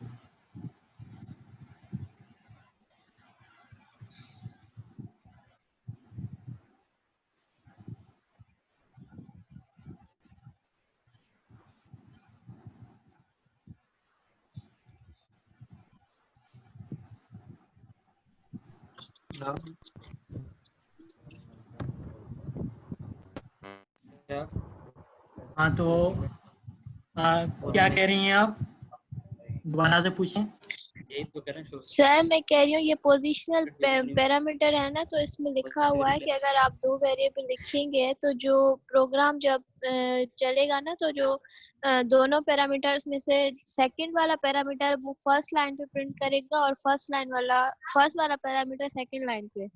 हाँ तो क्या कह रही हैं आप? दोबारा से पूछें। सर मैं कह रही हूँ ये पोजिशनल पैरामीटर है ना, तो इसमें लिखा हुआ है कि अगर आप 2 वेरिएबल लिखेंगे तो जो प्रोग्राम जब चलेगा ना, तो जो दोनों पैरामीटर्स में से सेकंड वाला पैरामीटर वो फर्स्ट लाइन पे प्रिंट करेगा और फर्स्ट वाला पैरामीटर सेकंड लाइन पे।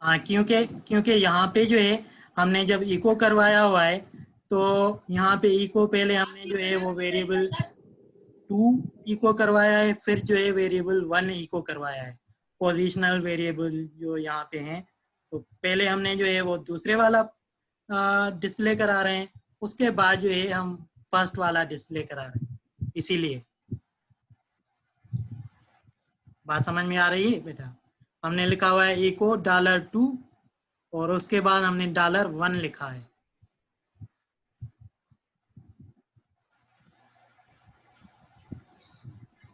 हाँ, क्योंकि यहाँ पे जो है हमने जब इको करवाया हुआ है, तो यहाँ पे इको पहले हमने जो है वो वेरिएबल 2 इको करवाया है, फिर जो है वेरिएबल 1 इको करवाया है। पोजिशनल वेरिएबल जो यहाँ पे हैं, तो पहले हमने जो है वो दूसरे वाला डिस्प्ले करा रहे हैं, उसके बाद जो है हम फर्स्ट वाला डिस्प्ले करा रहे हैं, इसीलिए। बात समझ में आ रही है बेटा? हमने लिखा हुआ है इको $2 और उसके बाद हमने $1 लिखा है।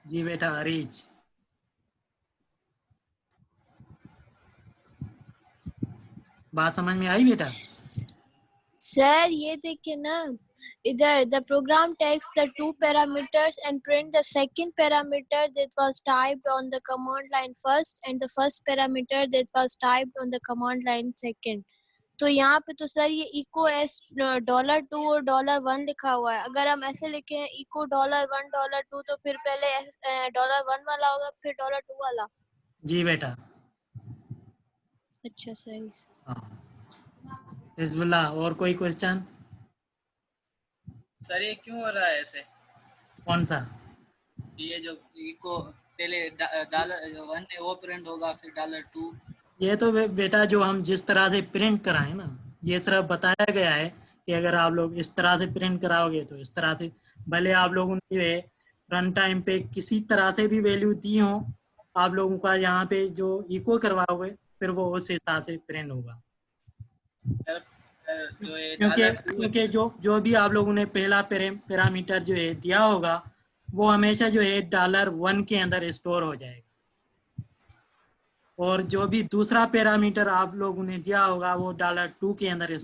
जी बेटा हरीज। बात समझ में आई बेटा? सर ये देखिए ना, इधर the program takes the 2 parameters and print the second parameter that was typed on the command line first and the first parameter that was typed on the command line second. तो यहाँ पे तो सर ये इको एस $2 और $1 लिखा हुआ है। अगर हम ऐसे लिखे हैं इको $1 $2, तो फिर पहले $1 वाला होगा फिर $2 वाला। जी बेटा। अच्छा सही। हाँ हिजबुल्लाह, और कोई क्वेश्चन? सर ये क्यों हो रहा है ऐसे? कौन सा? ये जो इको पहले $1 है वो प्रिंट होगा, फिर $2। ये तो बेटा जो हम जिस तरह से प्रिंट कराएं ना, ये सिर्फ बताया गया है कि अगर आप लोग इस तरह से प्रिंट कराओगे तो इस तरह से, भले आप लोगों ने जो है रन टाइम पे किसी तरह से भी वैल्यू दी हो, आप लोगों का यहाँ पे जो इको करवाओगे फिर वो उस हिसाब से प्रिंट होगा। जो ये क्योंकि जो भी आप लोगों ने पहला पैरामीटर जो है दिया होगा वो हमेशा जो है $1 के अंदर स्टोर हो जाएगा, और जो भी दूसरा पैरामीटर आप लोगों ने दिया होगा वो $2 के अंदर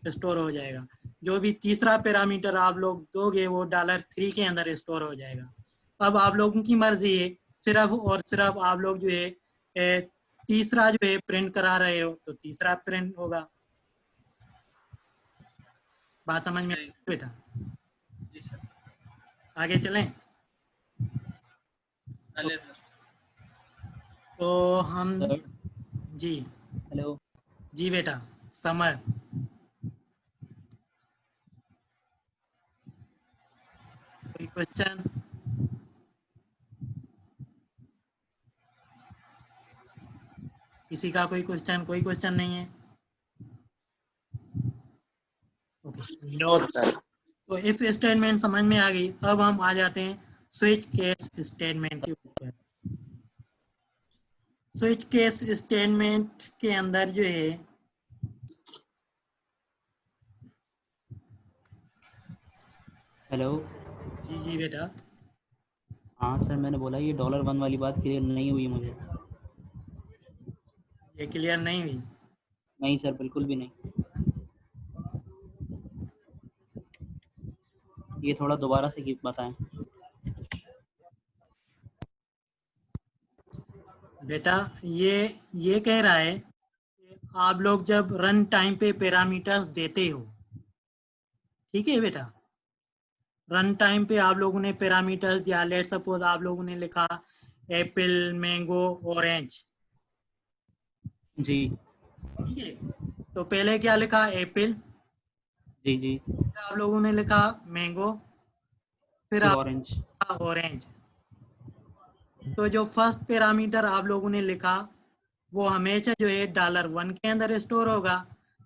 स्टोर हो जाएगा। जो भी तीसरा पैरामीटर आप लोग दोगे वो $3 के अंदर स्टोर हो जाएगा। अब आप लोगों की मर्जी है, सिर्फ और सिर्फ आप लोग जो है तीसरा जो है प्रिंट करा रहे हो तो तीसरा प्रिंट होगा। बात समझ में आई बेटा? जी सर। आगे चलें? चले सर। तो हम जी हेलो जी बेटा समर, कोई क्वेश्चन? किसी का कोई क्वेश्चन नहीं है? Okay, no sir. तो इफ स्टेटमेंट समझ में आ गई। अब हम आ जाते हैं स्विच केस स्टेटमेंट के ऊपर। स्विच केस स्टेटमेंट के अंदर जो है हेलो। जी जी बेटा, हाँ सर, मैंने बोला ये $1 वाली बात क्लियर नहीं हुई मुझे। ये क्लियर नहीं हुई? नहीं सर, बिल्कुल भी नहीं। ये थोड़ा दोबारा से बताएं। बेटा ये कह रहा है कि आप लोग जब रन टाइम पे पैरामीटर्स देते हो, ठीक है बेटा, रन टाइम पे आप लोगों ने पैरामीटर्स दिया। लेट सपोज आप लोगों ने लिखा एप्पल, मैंगो, ऑरेंज, जी ठीक है। तो पहले क्या लिखा? एप्पल। जी जी। फिर आप लोगों ने लिखा मैंगो, फिर फिर आप ऑरेंज। लिखा ऑरेंज। तो जो फर्स्ट पैरामीटर आप लोगों ने लिखा वो हमेशा जो है $1 के अंदर स्टोर होगा।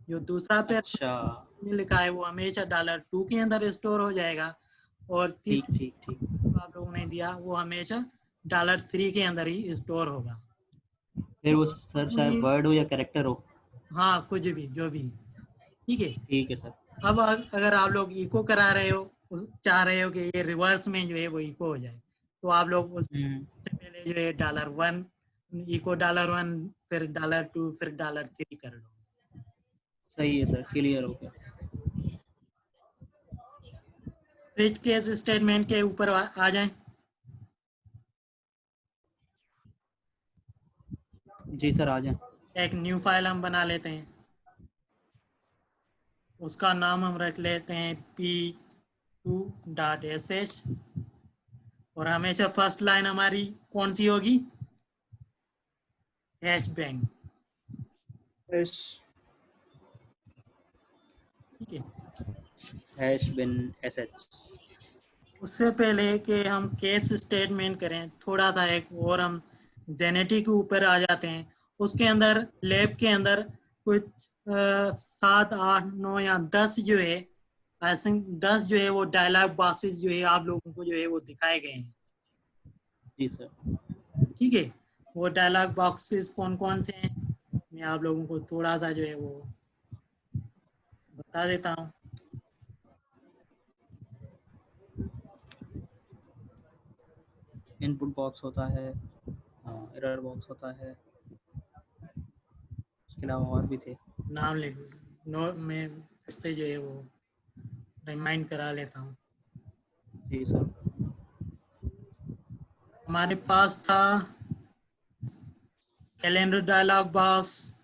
जो दूसरा पैरामीटर अच्छा, आपने लिखा है वो हमेशा $2 के अंदर स्टोर हो जाएगा। और ठीक तीसरा ठीक ठीक। जो आप लोगों ने दिया वो हमेशा $3 के अंदर ही स्टोर होगा। फिर वो सर चाहे वर्ड हो या कैरेक्टर हो? हाँ, कुछ भी, जो भी, ठीक है। ठीक है सर। अब अगर आप लोग इको करा रहे हो, चाह रहे हो कि ये रिवर्स में जो है वो इको हो जाए, तो आप लोग उससे पहले जो है $1 इको $1 फिर $2 फिर $3 कर लो। सही है सर, क्लियर हो गया। स्विच केस स्टेटमेंट के ऊपर आ जाएं। जी सर, आ जाएं। एक न्यू फाइल हम बना लेते हैं, उसका नाम हम रख लेते हैं p2.sh। और हमेशा फर्स्ट लाइन हमारी कौन सी होगी? Hash bank, yes. ठीक है। हैश बिन sh। उससे पहले कि हम केस स्टेटमेंट करें, थोड़ा सा एक और हम जेनेटिक के ऊपर आ जाते हैं। उसके अंदर लैब के अंदर कुछ 7, 8, 9 या 10 जो है, आई थिंक 10 जो है वो डायलॉग बॉक्सेस जो है आप लोगों को जो है वो दिखाए गए हैं, जी सर। ठीक है। वो डायलॉग बॉक्सेस कौन कौन से हैं मैं आप लोगों को थोड़ा सा जो है वो बता देता हूँ। इनपुट बॉक्स होता है, एरर बॉक्स होता है, उसके अलावा और भी थे। नाम लिख नो, मैं फिर से जो है वो रिमाइंड करा लेता हूँ। जी सर। हमारे पास था calendar dialog box,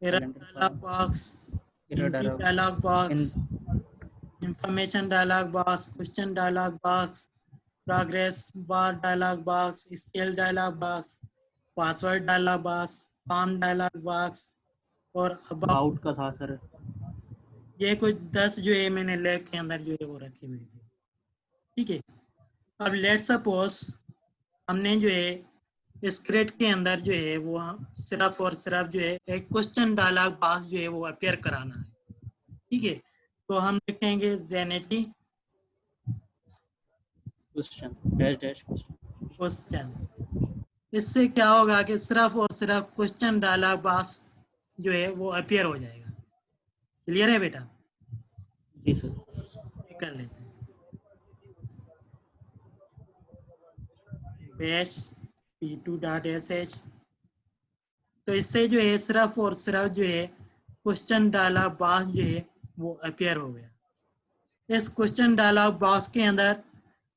error calendar था, dialog box, error entry dialog, dialog box, in information dialog box, question dialog box, progress bar dialog box, scale dialog box, password dialog box, form dialog box और अबाउट का था सर। ये कुछ 10 जो है मैंने लैब के अंदर जो है वो रखी हुई थी, ठीक है। अब लेट सपोज हमने जो है स्क्रिप्ट के अंदर जो है वो सिर्फ और सिर्फ जो है एक क्वेश्चन डायलॉग बॉक्स जो है वो अपीयर कराना है, ठीक है। तो हम लिखेंगे Zenity question dash dash question. Question. इससे क्या होगा कि सिर्फ और सिर्फ क्वेश्चन डायलॉग बॉक्स जो है वो अपीयर हो जाएगा। क्लियर है बेटा? जी सर। ये कर लेते हैं बैश p2.sh। तो इससे जो है सिर्फ और सिर्फ जो है क्वेश्चन डायलॉग बॉक्स जो है वो अपीयर हो गया। इस क्वेश्चन डायलॉग बॉक्स के अंदर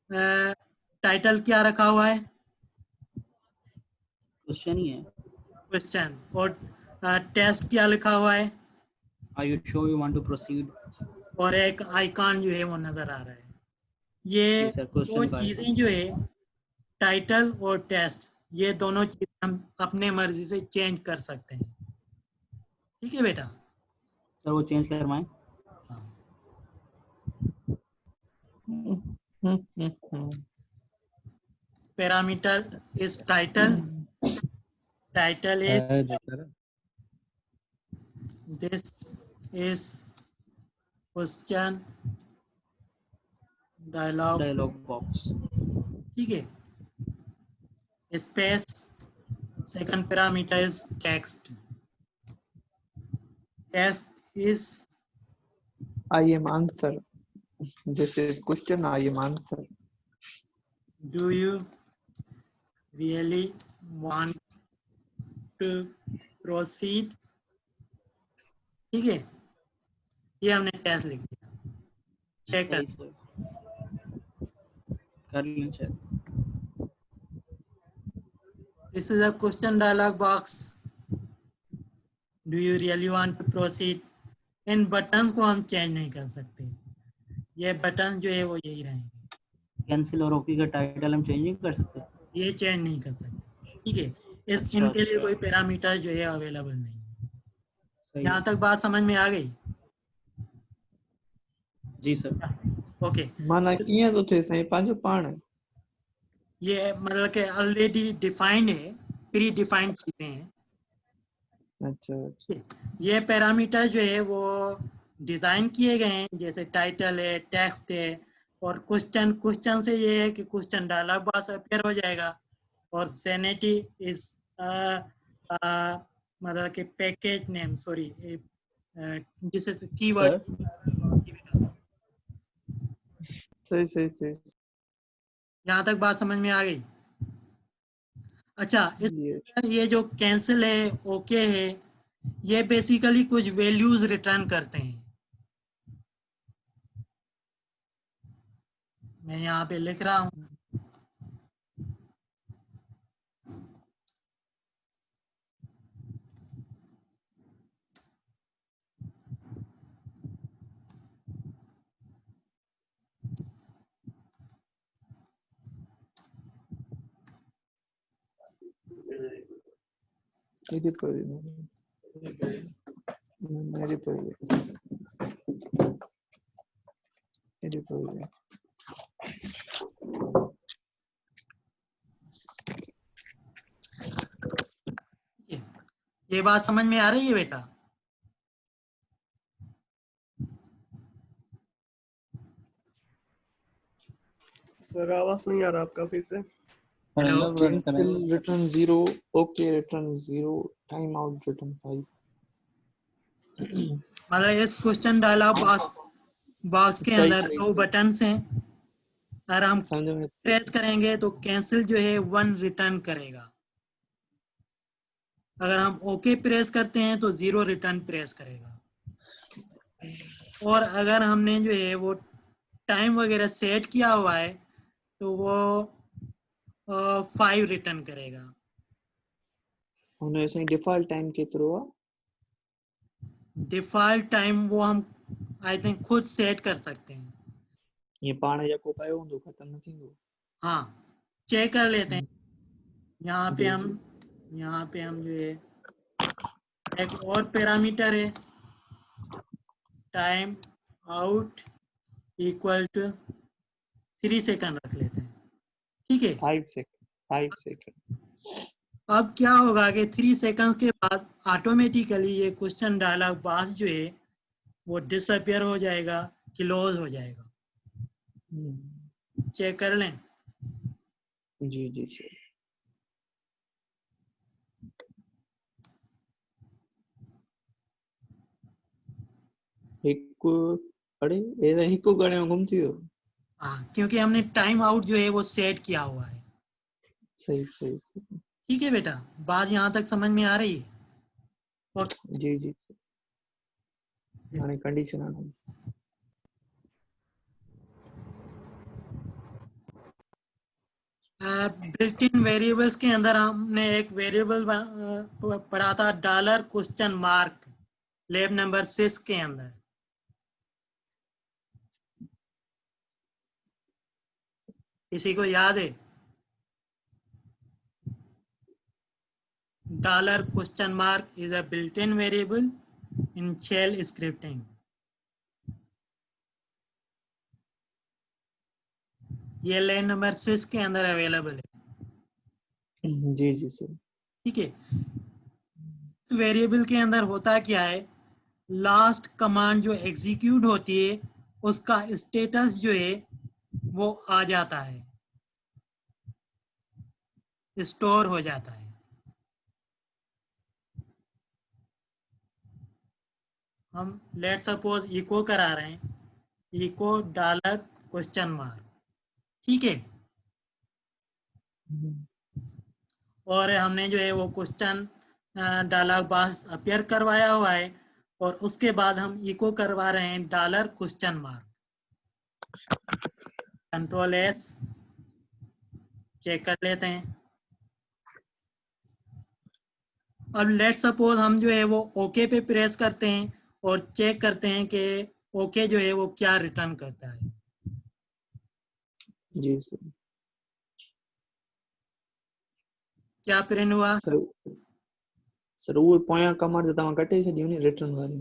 टाइटल क्या रखा हुआ है? क्वेश्चन ही है। क्वेश्चन। और टेस्ट क्या लिखा हुआ है? Are you sure you want to proceed? और एक आइकॉन जो है वो नजर आ रहा है। जी ये सर, दो क्वेश्चन का चीजें जो है टाइटल और टेस्ट, ये दोनों चीजें हम अपने मर्जी से चेंज कर सकते हैं, ठीक है बेटा? सर वो चेंज करवाएं। पैरामीटर इस टाइटल, title is है जो sir this is question dialogue, dialogue box. ठीक है। Space, second parameter is text. Text is I am answer. This is question. I am answer. do you really want to proceed, ठीक है। ये हमने टेस्ट लिख दिया, चेक कर। सही सर, कर लें check. This is a question dialog box. Do you really want to proceed? In button को हम चेंज नहीं कर सकते, ये बटन जो है वो यही रहेंगे। कैंसिल और ओके का टाइटल हम चेंज नहीं कर सकते। ये चेंज नहीं कर सकते, ठीक है। इस अच्छा, इनके लिए अच्छा। कोई पैरामीटर जो है अवेलेबल नहीं है। सही यहाँ है। तक बात समझ में आ गई? जी सर। ओके। माना कीअं तो थे साईं पंहिंजो पाण। ये मतलब कि ऑलरेडी डिफाइंड है, प्री डिफाइंड चीजें हैं। अच्छा अच्छा। ये पैरामीटर जो है वो डिजाइन किए गए हैं, जैसे टाइटल है, टेक्स्ट है और क्वेश्चन से ये है कि क्वेश्चन डायलॉग बॉक्स अपीयर हो जाएगा। और सैनिटी इज मतलब कि पैकेज नेम, सॉरी जिसे कीवर्ड। सही सही सही। यहाँ तक बात समझ में आ गई? अच्छा, इस ये ये जो कैंसिल है, ओके है, ये बेसिकली कुछ वैल्यूज रिटर्न करते हैं। मैं यहाँ पे लिख रहा हूँ, मेरी पड़ी मेरी पड़ी मेरी पड़ी। ये बात समझ में आ रही है बेटा? सर आवाज नहीं आ रहा आपका सही से। Hello, cancel return 0, okay return 0, time out return 5। मतलब इस क्वेश्चन डायलॉग बॉक्स के अंदर दो बटन्स हैं। अगर हम प्रेस करेंगे तो कैंसिल जो है 1 रिटर्न करेगा। अगर हम ओके प्रेस करते हैं तो 0 रिटर्न प्रेस करेगा। और अगर हमने जो है वो टाइम वगैरह सेट किया हुआ है तो वो 5 रिटर्न करेगा। हुन ऐसे डिफॉल्ट टाइम केतिरो आहे? डिफॉल्ट टाइम वो हम आई थिंक खुद सेट कर सकते हैं। ये पाण जेको पायो हूंदो खत्म न थींदो। हाँ, चेक कर लेते हैं। यहाँ पे जी, हम जो है एक और पैरामीटर है, time out equal to 3 second रख लेते हैं, ठीक है। 5 सेकंड। अब क्या होगा कि 3 सेकंड्स के बाद ऑटोमेटिकली ये क्वेश्चन डायलॉग बॉक्स जो है वो डिसअपियर हो जाएगा, क्लोज हो जाएगा। चेक कर लें। जी जी सर। एक अरे ये हिकु गणियो गुम थी। हाँ, क्योंकि हमने टाइम आउट जो है वो सेट किया हुआ है। सही सही सही। ठीक है बेटा, बात यहाँ तक समझ में आ रही है? ओके। जी जी कंडीशन आना। बिल्ट इन वेरिएबल्स के अंदर हमने एक वेरिएबल पढ़ा था, dollar question mark, lab number 6 के अंदर। किसी को याद है? Dollar question mark is a built in variable in shell scripting. ये लाइन नंबर 6 के अंदर अवेलेबल है। जी जी सर। ठीक है। वेरिएबल के अंदर होता क्या है, लास्ट कमांड जो एग्जीक्यूट होती है उसका स्टेटस जो है वो आ जाता है, स्टोर हो जाता है। हम लेट सपोज इको करा रहे हैं, इको डॉलर क्वेश्चन मार्क, ठीक है। और हमने जो है वो क्वेश्चन डायलॉग बॉक्स अपीयर करवाया हुआ है और उसके बाद हम इको करवा रहे हैं dollar question mark. Control S check कर लेते हैं। अब लेट सपोज हम जो है वो ओके पे प्रेस करते हैं और चेक करते हैं कि ओके जो है वो क्या रिटर्न करता है। जी सर। क्या प्रिंट हुआ? सर सर वो पोयां कमांड तव्हां कटे छॾियो नी रिटर्न वाली।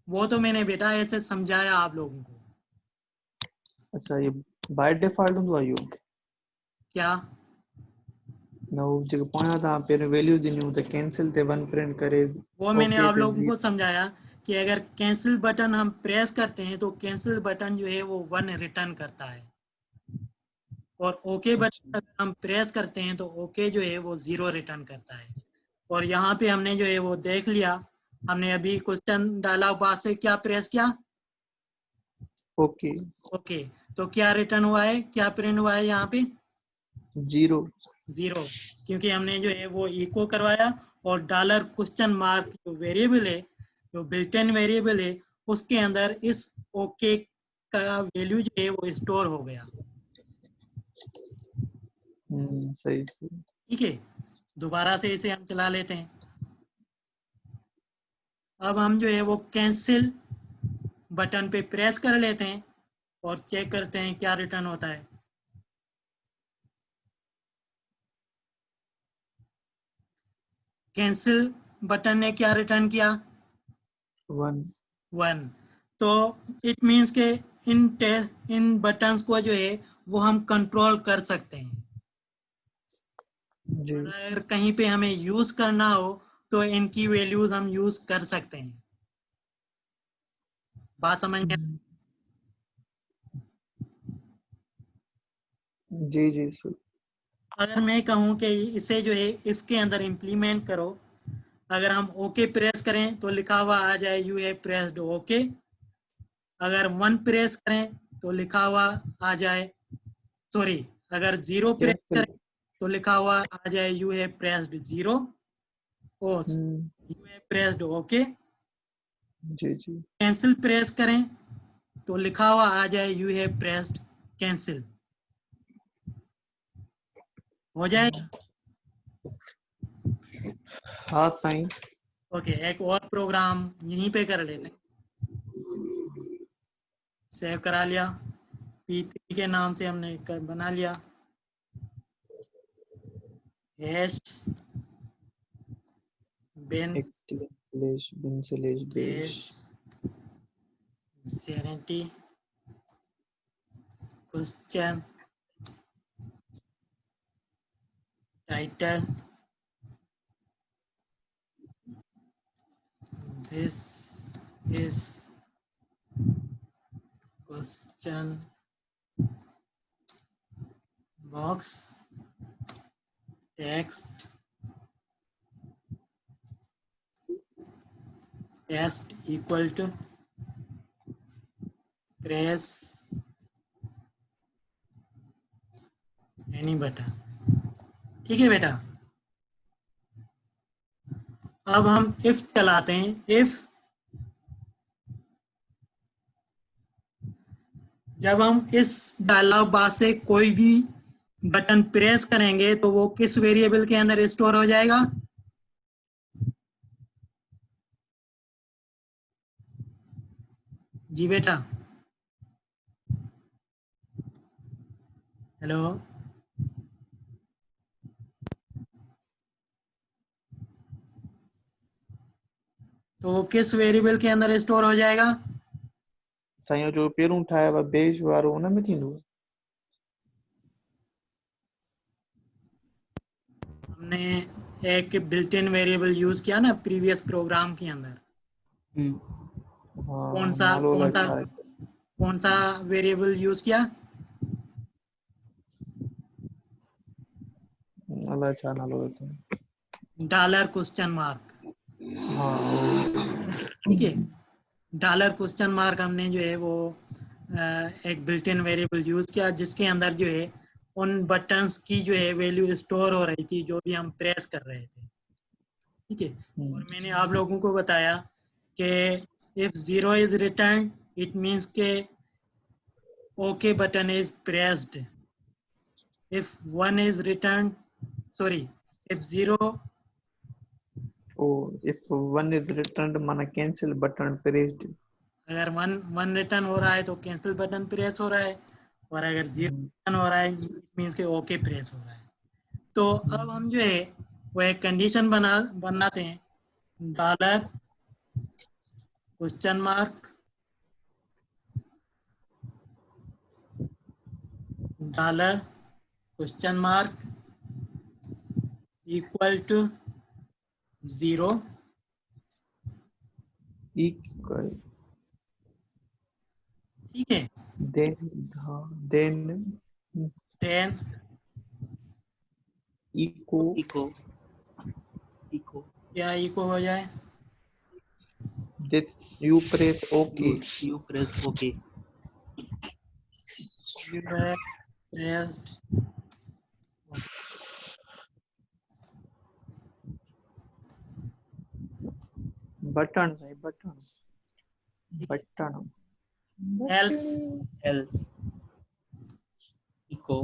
वो तो मैंने बेटा ऐसे समझाया आप लोगों को। अच्छा ये बाय डिफॉल्ट हूंदो आहे इहो? क्या? न वो जेको पोयां तव्हां पहिरियों वैल्यू ॾिनियूं त कैंसिल ते 1 प्रिंट करे, वो मैंने ओके आप ते लोगों को 0। समझाया कि अगर कैंसिल बटन हम प्रेस करते हैं तो कैंसिल बटन जो है वो 1 रिटर्न करता है, और ओके बटन अगर हम प्रेस करते हैं तो ओके जो है वो 0 रिटर्न करता है। और यहाँ पे हमने जो है वो देख लिया, हमने अभी क्वेश्चन डायलॉग बॉक्स से क्या प्रेस किया, ओके ओके, तो क्या रिटर्न हुआ है, क्या प्रिंट हुआ है यहाँ पे? 0। 0, क्योंकि हमने जो है वो इको करवाया और डॉलर क्वेश्चन मार्क जो वेरिएबल है, जो बिल्ट इन वेरिएबल है, उसके अंदर इस ओके का वैल्यू जो है वो स्टोर हो गया। सही सही। ठीक है, दोबारा से इसे हम चला लेते हैं। अब हम जो है वो कैंसिल बटन पे प्रेस कर लेते हैं और चेक करते हैं क्या रिटर्न होता है। कैंसिल बटन ने क्या रिटर्न किया? 1। तो इट मीन्स के इन बटन्स को जो है वो हम कंट्रोल कर सकते हैं। जी अगर कहीं पे हमें यूज करना हो तो इनकी वैल्यूज हम यूज कर सकते हैं। बात समझ में? जी जी सर। अगर मैं कहूँ कि इसे जो है इसके अंदर इम्प्लीमेंट करो, अगर हम ओके प्रेस करें तो लिखा हुआ आ जाए यू हैव प्रेस्ड ओके। अगर 1 प्रेस करें तो लिखा हुआ आ जाए, सॉरी, अगर 0 प्रेस कैंसिल। करें तो लिखा हुआ आ जाए यू हैव प्रेस्ड 0 और यू हैव प्रेस्ड ओके। जी जी। कैंसिल प्रेस करें तो लिखा हुआ आ जाए यू हैव प्रेस्ड कैंसिल। हो जाए? हाँ साईं। ओके, एक और प्रोग्राम यहीं पे कर लेते हैं। सेव करा लिया, P3 के नाम से हमने बना लिया। Hash bin /bin/bin/bash sanity question title this is question box text equal to press any button। ठीक है बेटा, अब हम if चलाते हैं। if जब हम इस डायलॉग बॉक्स से कोई भी बटन प्रेस करेंगे तो वो किस वेरिएबल के अंदर स्टोर हो जाएगा? जी बेटा, हेलो, तो वो किस वेरिएबल के अंदर स्टोर हो जाएगा? साईं जो पहिरियों ठाहियो आहे बेश वारो उन में थींदो? हमने एक बिल्ट इन वेरिएबल यूज किया ना प्रीवियस प्रोग्राम के अंदर। हाँ कौन सा नालो कौन सा अच्छा है। कौन सा वेरिएबल यूज किया? नालो अच्छा नालो अच्छा। Dollar question mark. हाँ ठीक है, डॉलर क्वेश्चन मार्क हमने जो है वो एक बिल्ट इन वेरिएबल यूज किया जिसके अंदर जो है उन बटन्स की जो है वैल्यू स्टोर हो रही थी जो भी हम प्रेस कर रहे थे। ठीक है, और मैंने आप लोगों को बताया कि if 0 is return it means के OK button is pressed. If 1 is return sorry if 0 oh if 1 is returned माना कैंसिल बटन प्रेस्ड। अगर वन रिटर्न हो रहा है तो कैंसिल बटन प्रेस हो रहा है, और अगर 0 रिटर्न हो रहा है मींस के ओके प्रेस हो रहा है। तो अब हम जो है वो एक कंडीशन बनाते हैं, dollar question mark dollar question mark equal to 0 equal ठीक है, then then echo echo echo क्या इको हो जाए, this you press OK you press OK you have pressed button है button button else else echo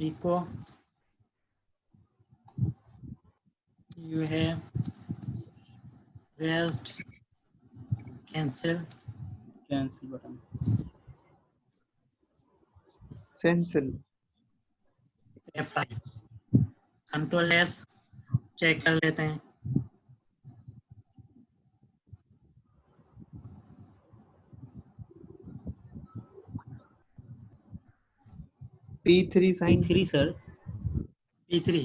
echo you have pressed cancel cancel button cancel F5 control S check कर लेते हैं। P3 साइन P3 सर P3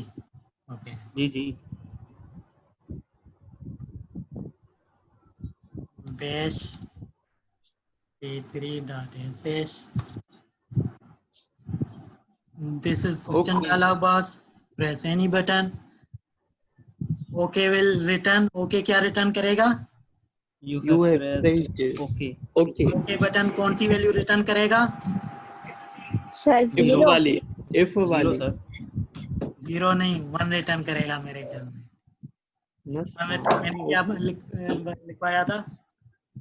ओके जी जी bash p3.sh this is question Okay. dialog box, press any button, okay will return, okay क्या रिटर्न करेगा, you You have have pressed pressed okay okay okay button कौन सी वैल्यू रिटर्न करेगा, Sir, F 0. वाली F 0 वाली सर 0 नहीं 1 रिटर्न करेगा मेरे ख्याल में। नस 1 रिटर्न मैंने क्या लिखवाया था,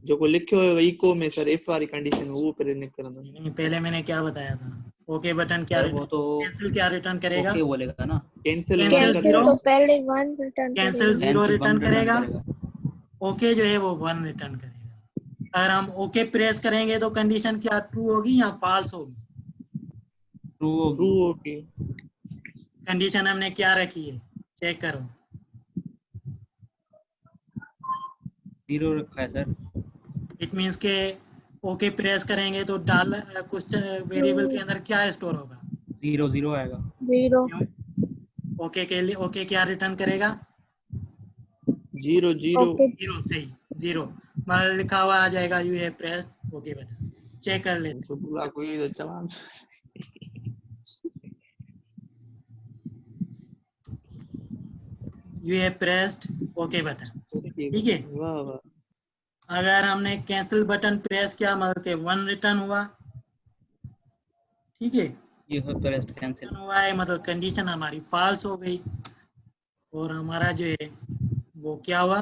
जो को लिखो है इको में सर F वाली कंडीशन वो पर निक करना नहीं पहले मैंने क्या बताया था, ओके बटन क्या सर वो तो कैंसिल क्या रिटर्न करेगा, ओके बोलेगा ना कैंसिल वन Cancel कर zero. कैंसिल तो पहले 1 रिटर्न कैंसिल करेगा। 0 कैंसिल रिटर्न 1 करेगा, करेगा ओके जो है वो 1 रिटर्न करेगा। अगर हम ओके प्रेस करेंगे तो कंडीशन क्या ट्रू होगी या फॉल्स होगी, ट्रू ट्रू होगी ओके कंडीशन हमने क्या रखी है चेक करो, 0 रखा है सर इट मींस के ओके प्रेस करेंगे तो डाल कुछ वेरिएबल के अंदर क्या स्टोर होगा, 0 0 आएगा 0. ओके के लिए ओके क्या रिटर्न करेगा, 0 0 Okay. 0 सही 0 मतलब लिखा हुआ आ जाएगा you have press OK button, check कर लेते तो बुला कोई तो चलान you have pressed OK button. ठीक है, वाह वाह अगर हमने कैंसिल बटन प्रेस किया मतलब के 1 रिटर्न हुआ, ठीक है you have pressed cancel return हुआ है मतलब कंडीशन हमारी फॉल्स हो गई और हमारा जो है वो क्या हुआ,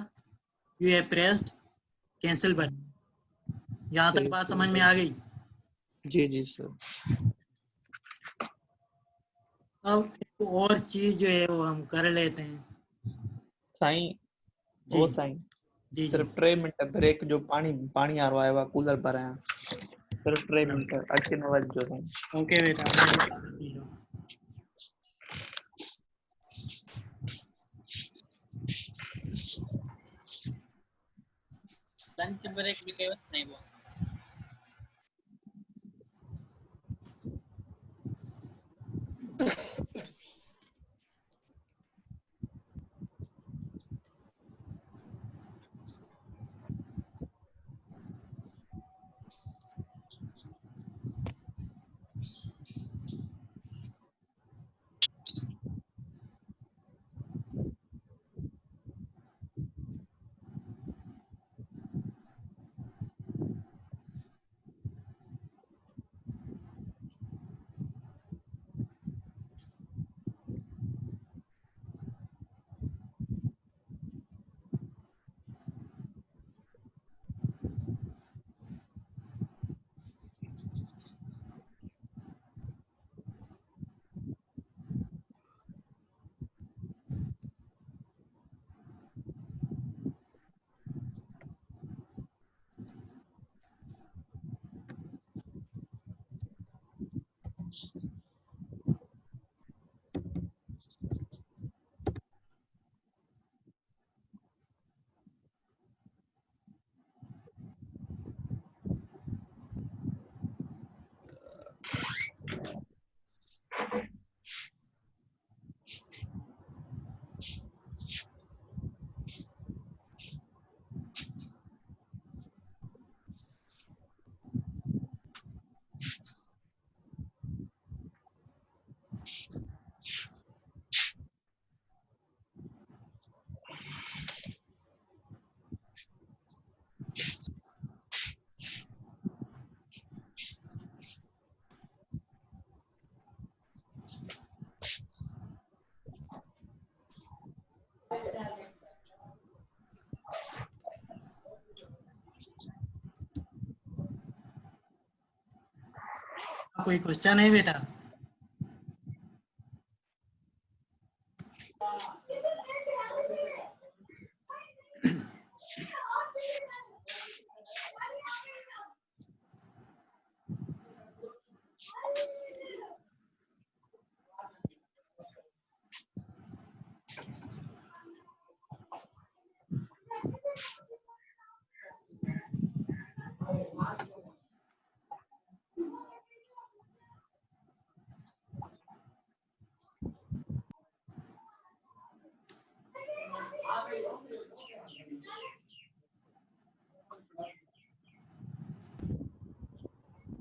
you have pressed cancel button. यहाँ तक बात समझ में आ गई। जी जी सर अब एक और चीज जो है वो हम कर लेते हैं साईं जी वो साईं जी जी सिर्फ 3 मिनट ब्रेक जो पानी आ रहा है वो कूलर पर है सिर्फ 3 मिनट अच्छे नवाज जो साईं ओके बेटा लंच ब्रेक भी कई वक्त नहीं हुआ। कोई क्वेश्चन है बेटा?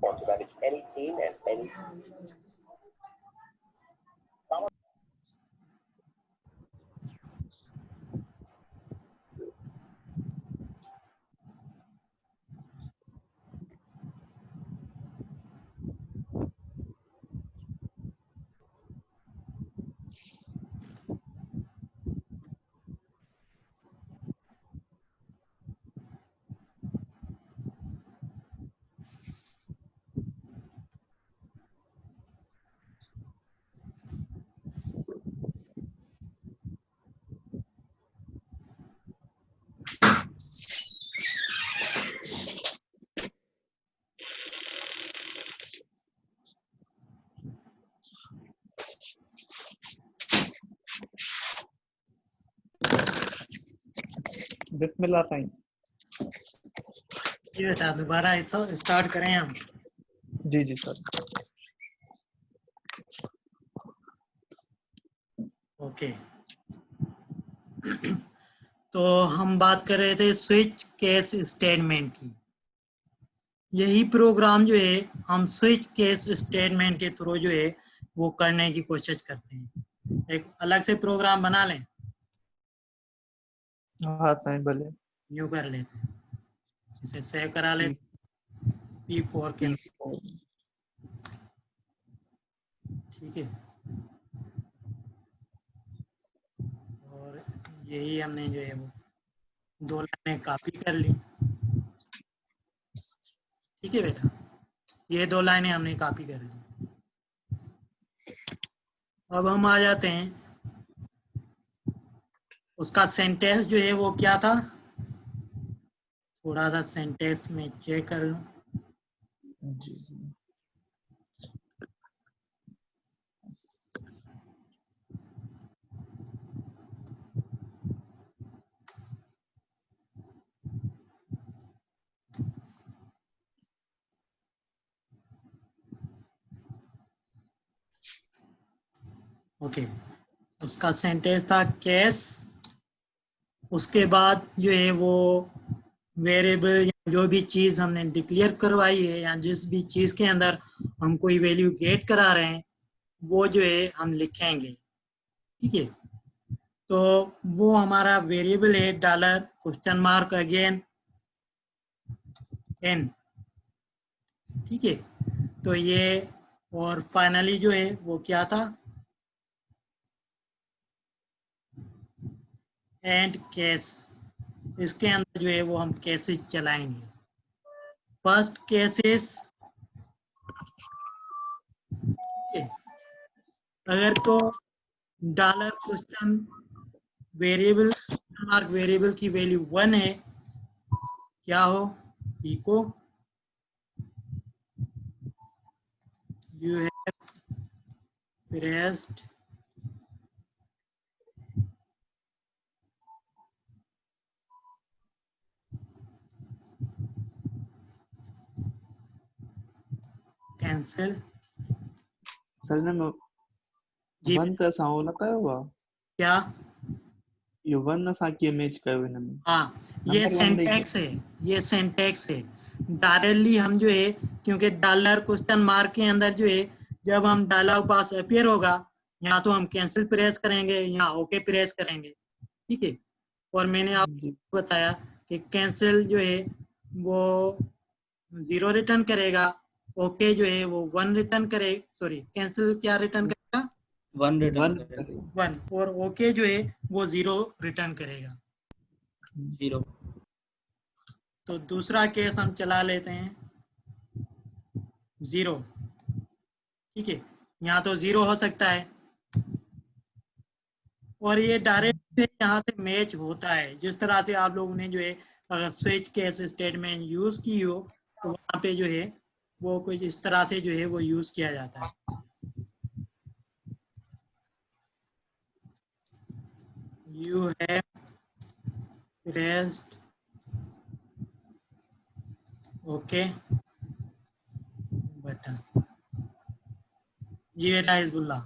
Want to manage any team and any बिस्मिल्लाह साईं। जी बेटा दोबारा स्टार्ट करें हम। जी जी सर। ओके तो हम बात कर रहे थे स्विच केस स्टेटमेंट की। यही प्रोग्राम जो है हम स्विच केस स्टेटमेंट के थ्रू जो है वो करने की कोशिश करते हैं। एक अलग से प्रोग्राम बना लें, हाँ साईं भले। न्यू कर लेते हैं, इसे सेव करा लेते P4 के अंदर, ठीक है। और यही हमने जो है वो 2 लाइनें कॉपी कर ली, ठीक है बेटा। ये 2 लाइनें हमने कॉपी कर ली। अब हम आ जाते हैं, उसका सेंटेंस जो है वो क्या था, थोड़ा सा सेंटेंस में चेक कर लूं। जी जी। ओके, उसका सेंटेंस था केस, उसके बाद जो है वो वेरिएबल जो भी चीज़ हमने डिक्लेयर करवाई है या जिस भी चीज़ के अंदर हम कोई वैल्यू गेट करा रहे हैं वो जो है हम लिखेंगे, ठीक है। तो वो हमारा वेरिएबल है dollar question mark again n, ठीक है। तो ये और फाइनली जो है वो क्या था, एंड केस। इसके अंदर जो है वो हम केसेस चलाएंगे। फर्स्ट केसेस, अगर तो dollar question variable mark variable की वैल्यू 1 है, क्या हो, echo you have pressed cancel. Sir ने जी वन त असां न कयो हुआ, क्या, इहो वन असां कीअं मैच कयो हिन में? हाँ ये नंबर वन ॾेई सिंटैक्स है, ये सिंटैक्स है। डायरेक्टली हम जो है, क्योंकि डॉलर क्वेश्चन मार्क के अंदर जो है जब हम डायलॉग पास अपीयर होगा, या तो हम कैंसिल प्रेस करेंगे या ओके प्रेस करेंगे, ठीक है। और मैंने आपको जी बताया कि कैंसिल जो है वो 0 रिटर्न करेगा, ओके जो है वो 1 रिटर्न करे, सॉरी कैंसिल क्या रिटर्न करेगा, 1 रिटर्न वन करेगा। 1, और ओके जो है वो 0 रिटर्न करेगा। 0। तो दूसरा केस हम चला लेते हैं 0। ठीक है, यहाँ तो 0 हो सकता है, और ये डायरेक्ट यहाँ से मैच होता है। जिस तरह से आप लोगों ने जो है अगर स्विच केस स्टेटमेंट यूज की हो तो वहाँ पे जो है वो कुछ इस तरह से जो है वो यूज किया जाता है। You have pressed OK button. जी बेटा हिजबुल्ला।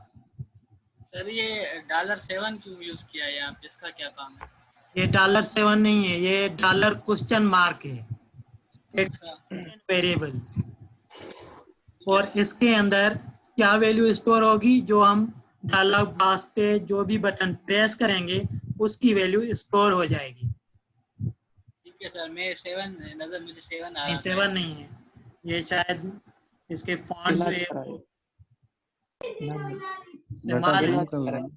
सर ये $7 क्यों यूज किया है यहाँ पे, इसका क्या काम है? ये $7 नहीं है, ये $? है, इट्स वेरिएबल। और इसके अंदर क्या वैल्यू स्टोर होगी, जो हम डायलॉग बॉक्स पे जो भी बटन प्रेस करेंगे उसकी वैल्यू स्टोर हो जाएगी। ठीक है सर, मैं 7 नजर, मुझे 7 आ नहीं रहा था 7 नहीं है, ये शायद इसके फॉन्ट जो है वो बेटा स्मॉल जूम है। कर लो।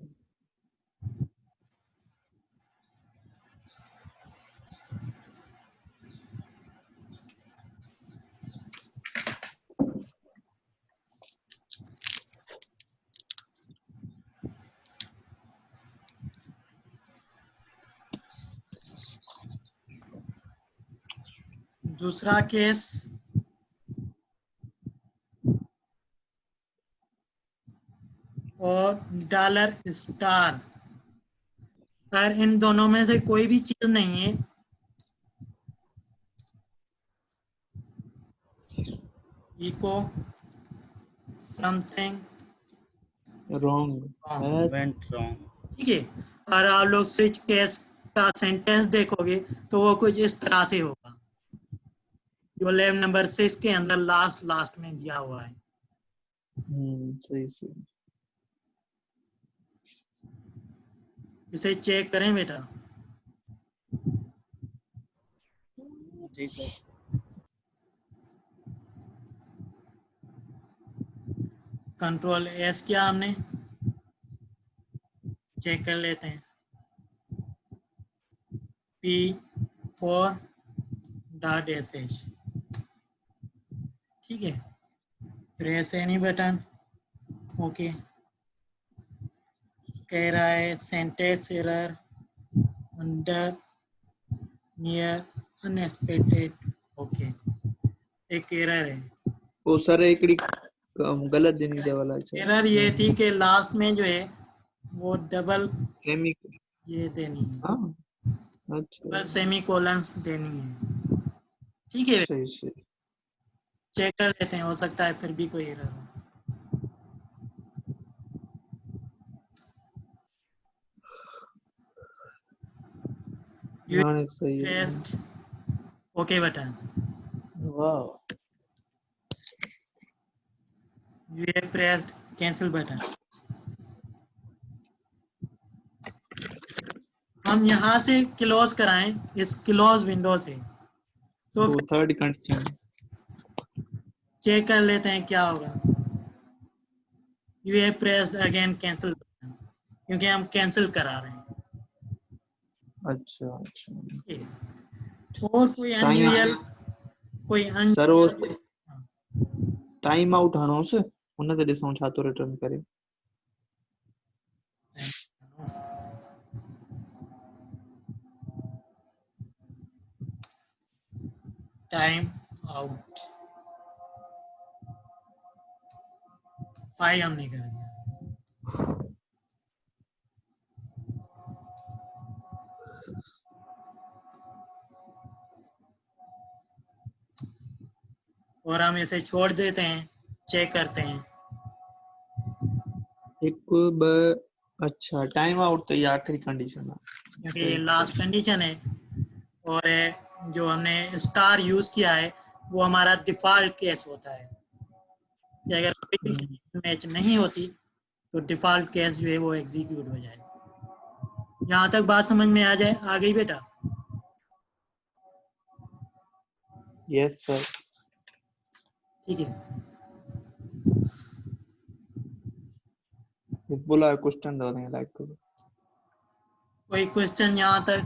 दूसरा केस और $। अगर इन दोनों में से कोई भी चीज नहीं है echo something wrong went wrong. ठीक है, और आप लोग स्विच केस का सेंटेंस देखोगे तो वो कुछ इस तरह से होगा, जो लेव नंबर 6 के अंदर लास्ट में दिया हुआ है। सही सही। इसे चेक करें बेटा। जी सर। कंट्रोल एस किया हमने, चेक कर लेते हैं। P4.sh ठीक है, प्रेस एनी बटन ओके। कह रहा है sentence error under near unexpected okay, एक एरर है। वो सर एकड़ी गलत देनी दे वाला है। एरर ये थी कि लास्ट में जो है वो डबल सेमी ये देनी है, हाँ अच्छा डबल सेमीकोलंस देनी है। ठीक है, सही सही। चेक कर लेते हैं, हो सकता है फिर भी कोई एरर हो। यानी सही है। टेस्ट ओके बटन, वाह you have pressed cancel button. हम यहाँ से क्लोज कराएं इस क्लोज विंडो से, तो वो थर्ड कंडीशन चेक कर लेते हैं क्या होगा। You have pressed again cancel button, क्योंकि हम कैंसिल करा रहे हैं। अच्छा अच्छा। ठीक है। और कोई साईं अनयूजुअल सर वो टाइम आउट हणो से उन ते ॾिसूं छा तो रिटर्न करे। टाइम आउट फाइल हमने कर दिया। और हम इसे छोड़ देते हैं, चेक करते हैं। एक ब अच्छा टाइम आउट तो ये आखिरी कंडीशन है क्योंकि ये लास्ट कंडीशन है, और जो हमने स्टार यूज किया है वो हमारा डिफॉल्ट केस होता है कि अगर कोई भी मैच नहीं होती तो डिफॉल्ट केस जो है वो एग्जीक्यूट हो जाए। यहाँ तक बात समझ में आ जाए, आ गई बेटा? Yes sir. ठीक है, बोला क्वेश्चन दो देंगे लाइक करो। कोई क्वेश्चन यहाँ तक?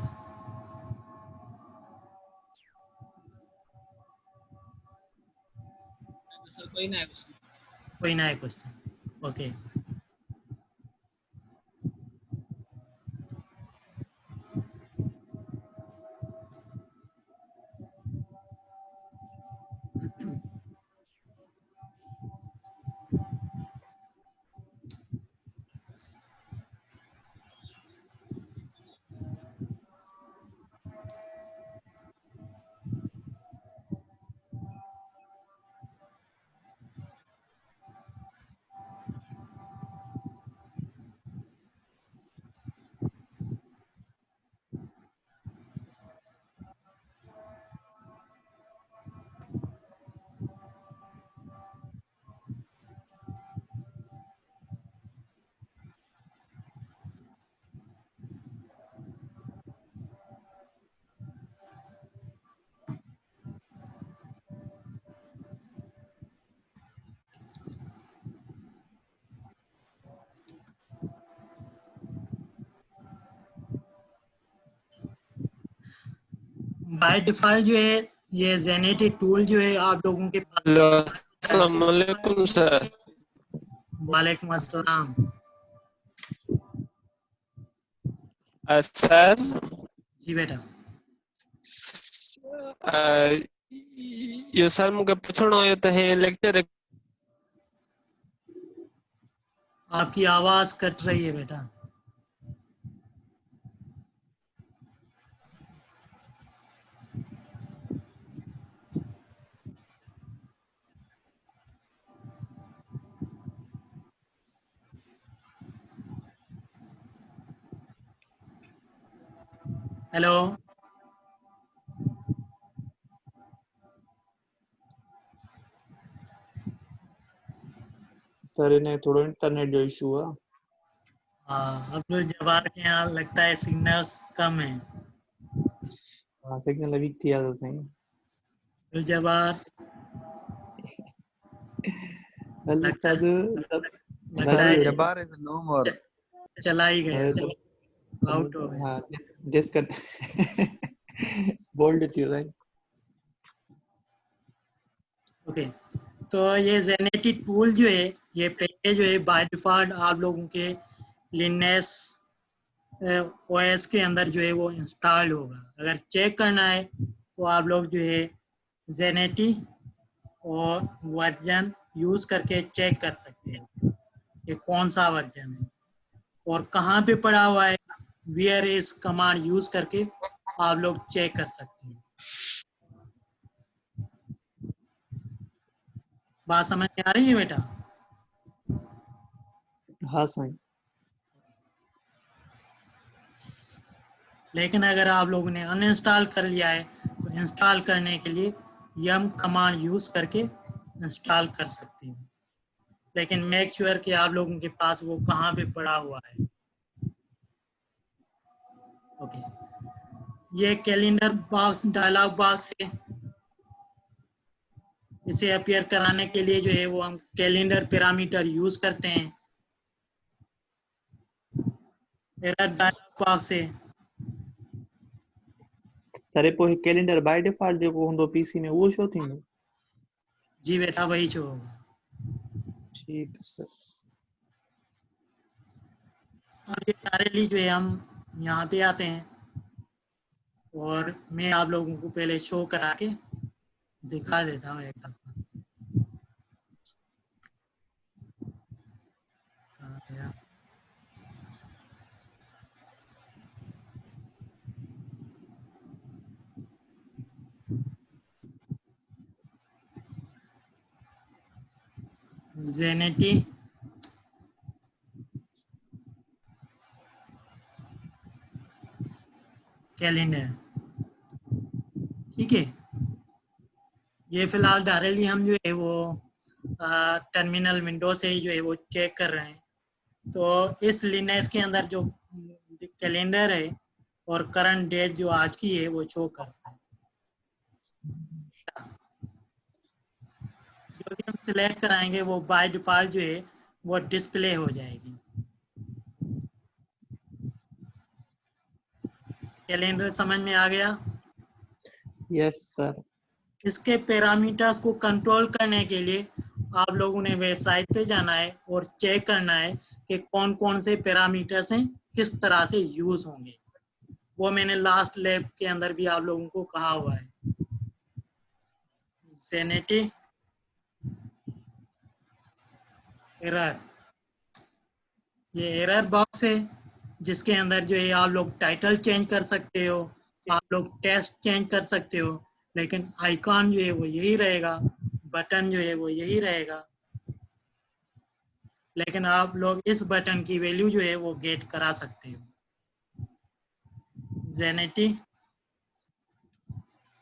सर कोई ना है उसमें। कोई नया क्वेश्चन? ओके, बाय डिफॉल्ट जो है ये जेनेटी टूल जो है आप लोगों के पास। हेलो, अस्सलाम वालेकुम सर। वालेकुम अस्सलाम। सर जी बेटा। यो सर मूंखे पुछणो हुयो त हे लेक्चर आपकी आवाज कट रही है बेटा। हेलो, सर इन्हें थोड़ा इंटरनेट जो इशू है। हाँ, अब्दुल जब्बार के यहाँ लगता है सिग्नल्स कम है। हाँ सिग्नल वीक थी ज्यादा सही। अब्दुल जब्बार हेलो लगता उस्ताद, लगता है जब्बार इज नो मोर। चला ही गया, तो आउट हो गया। हाँ डिस्कट बोल्ड थी राइट। ओके, तो ये जेनेटी टूल जो है ये पहले जो है बाय डिफॉल्ट आप लोगों के लिनक्स ओएस के अंदर जो है वो इंस्टॉल होगा। अगर चेक करना है तो आप लोग जो है जेनेटी और वर्जन यूज करके चेक कर सकते हैं कि कौन सा वर्जन है और कहाँ पे पड़ा हुआ है। वेयर इज कमांड यूज करके आप लोग चेक कर सकते हैं। बात समझ में आ रही है बेटा? हाँ सही। लेकिन अगर आप लोगों ने अनइंस्टॉल कर लिया है तो इंस्टॉल करने के लिए यम कमांड यूज करके इंस्टॉल कर सकते हैं। लेकिन मेक श्योर कि आप लोगों के पास वो कहाँ पे पड़ा हुआ है। ओके, ये कैलेंडर बॉक्स डायलॉग बॉक्स है। इसे अपीयर कराने के लिए जो है वो हम कैलेंडर पैरामीटर यूज करते हैं। एरर डायलॉग बॉक्स है। सर पोइ कैलेंडर बाय डिफॉल्ट जो होंदो पीसी में वो शो थींदो? जी बेटा वही जो होगा। ठीक है सर। अब ये डायरेक्टली जो है हम यहाँ पे आते हैं और मैं आप लोगों को पहले शो करा के दिखा देता हूँ एक दफा। जेनेटी कैलेंडर, ठीक है। ये फिलहाल डायरेक्टली हम जो है वो टर्मिनल विंडो से ही जो है वो चेक कर रहे हैं। तो इस लिनक्स के अंदर जो कैलेंडर है और करंट डेट जो आज की है वो शो करता है। जो भी हम सिलेक्ट कराएंगे वो बाय डिफॉल्ट जो है वो डिस्प्ले हो जाएगी। कैलेंडर समझ में आ गया? Yes sir. इसके पैरामीटर्स को कंट्रोल करने के लिए आप लोगों ने वेबसाइट पे जाना है और चेक करना है कि कौन कौन से पैरामीटर्स हैं, किस तरह से यूज होंगे। वो मैंने लास्ट लैब के अंदर भी आप लोगों को कहा हुआ है। जेनेटी एरर, ये एरर बॉक्स है जिसके अंदर जो है आप लोग टाइटल चेंज कर सकते हो, आप लोग टेस्ट चेंज कर सकते हो, लेकिन आइकॉन जो है वो यही रहेगा, बटन जो है वो यही रहेगा, लेकिन आप लोग इस बटन की वैल्यू जो है वो गेट करा सकते हो। जेनेटी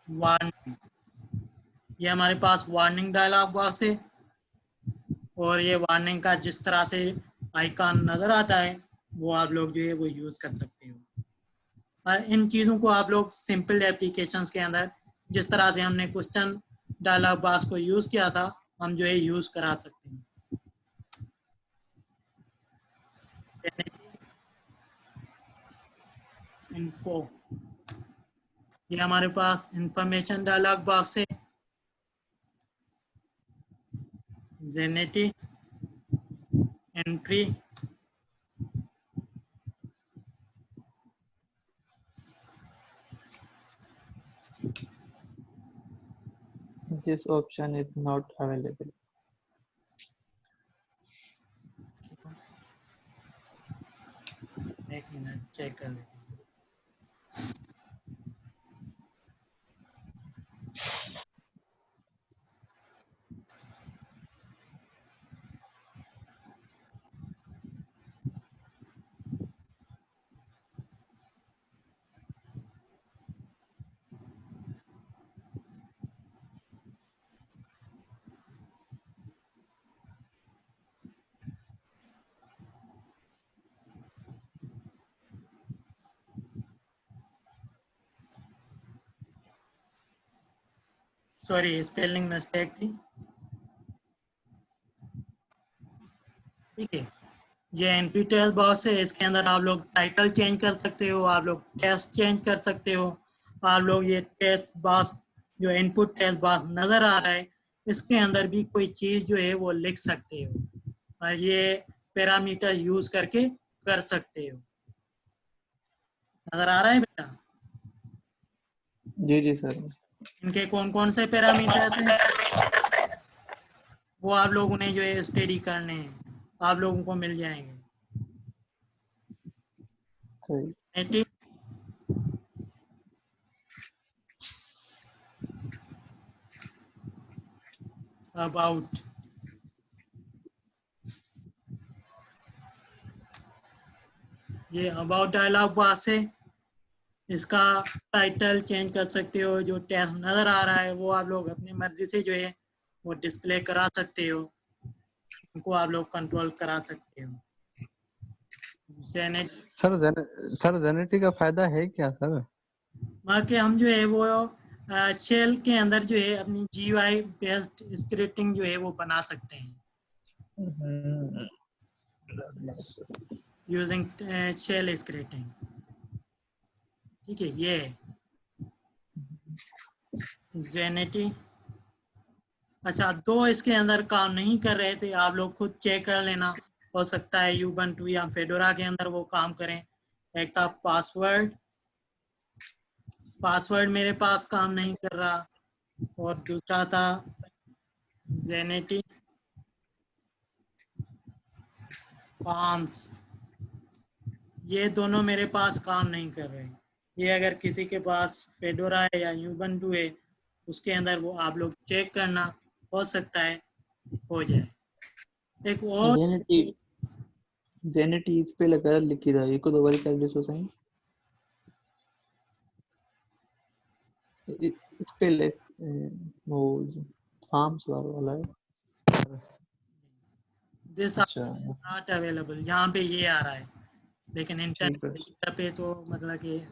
वार्निंग, ये हमारे पास वार्निंग डायलॉग बॉक्स है और ये वार्निंग का जिस तरह से आइकॉन नजर आता है वो आप लोग जो है वो यूज कर सकते हो। और इन चीज़ों को आप लोग सिंपल एप्लीकेशंस के अंदर जिस तरह से हमने क्वेश्चन डायलॉग बॉक्स को यूज किया था हम जो है यूज करा सकते हैं। इन्फो, ये हमारे पास इंफॉर्मेशन डायलॉग बॉक्स है। Zenity entry, This option is not available. एक मिनट चेक कर लेते हैं। सॉरी, स्पेलिंग मिस्टेक थी। ठीक है, ये एंट्री टेस्ट बॉक्स है, इसके अंदर आप लोग टाइटल चेंज कर सकते हो, आप लोग टेस्ट चेंज कर सकते हो, आप लोग ये टेस्ट बॉक्स जो इनपुट टेस्ट बॉक्स नजर आ रहा है इसके अंदर भी कोई चीज जो है वो लिख सकते हो और ये पैरामीटर यूज करके कर सकते हो। नजर आ रहा है बेटा? जी जी सर। इनके कौन कौन से पैरामीटर्स हैं वो आप लोगों ने जो है स्टडी करने हैं, आप लोगों को मिल जाएंगे। ठीक, अबाउट, ये अबाउट डायलॉग बॉक्स है, इसका टाइटल चेंज कर सकते हो, जो टेक्स्ट नजर आ रहा है वो आप लोग अपनी मर्जी से जो है वो डिस्प्ले करा सकते हो, उनको आप लोग कंट्रोल करा सकते हो। सर जेनेटी का फायदा है क्या सर? बाकी हम जो है वो शेल के अंदर जो है अपनी GUI बेस्ड स्क्रिप्टिंग जो है वो बना सकते हैं यूजिंग शेल स्क्रिप्टिंग। ठीक है, ये जेनेटी। अच्छा, दो इसके अंदर काम नहीं कर रहे थे, आप लोग खुद चेक कर लेना, हो सकता है यूबंटू या फेडोरा के अंदर वो काम करें। एक था पासवर्ड, पासवर्ड मेरे पास काम नहीं कर रहा, और दूसरा था जेनेटी फॉर्म्स, ये दोनों मेरे पास काम नहीं कर रहे। ये अगर किसी के पास फेडोरा है या यूबंटू है उसके अंदर वो आप लोग चेक करना, हो सकता है हो जाए। एक और जेनेटी स्पेल कर लिखी था, एक दो बार कर दिसो सही स्पेल वो फार्म्स वाला है। दिस नॉट अवेलेबल, यहाँ पे ये आ रहा है, लेकिन इंटरनेट पे तो मतलब कि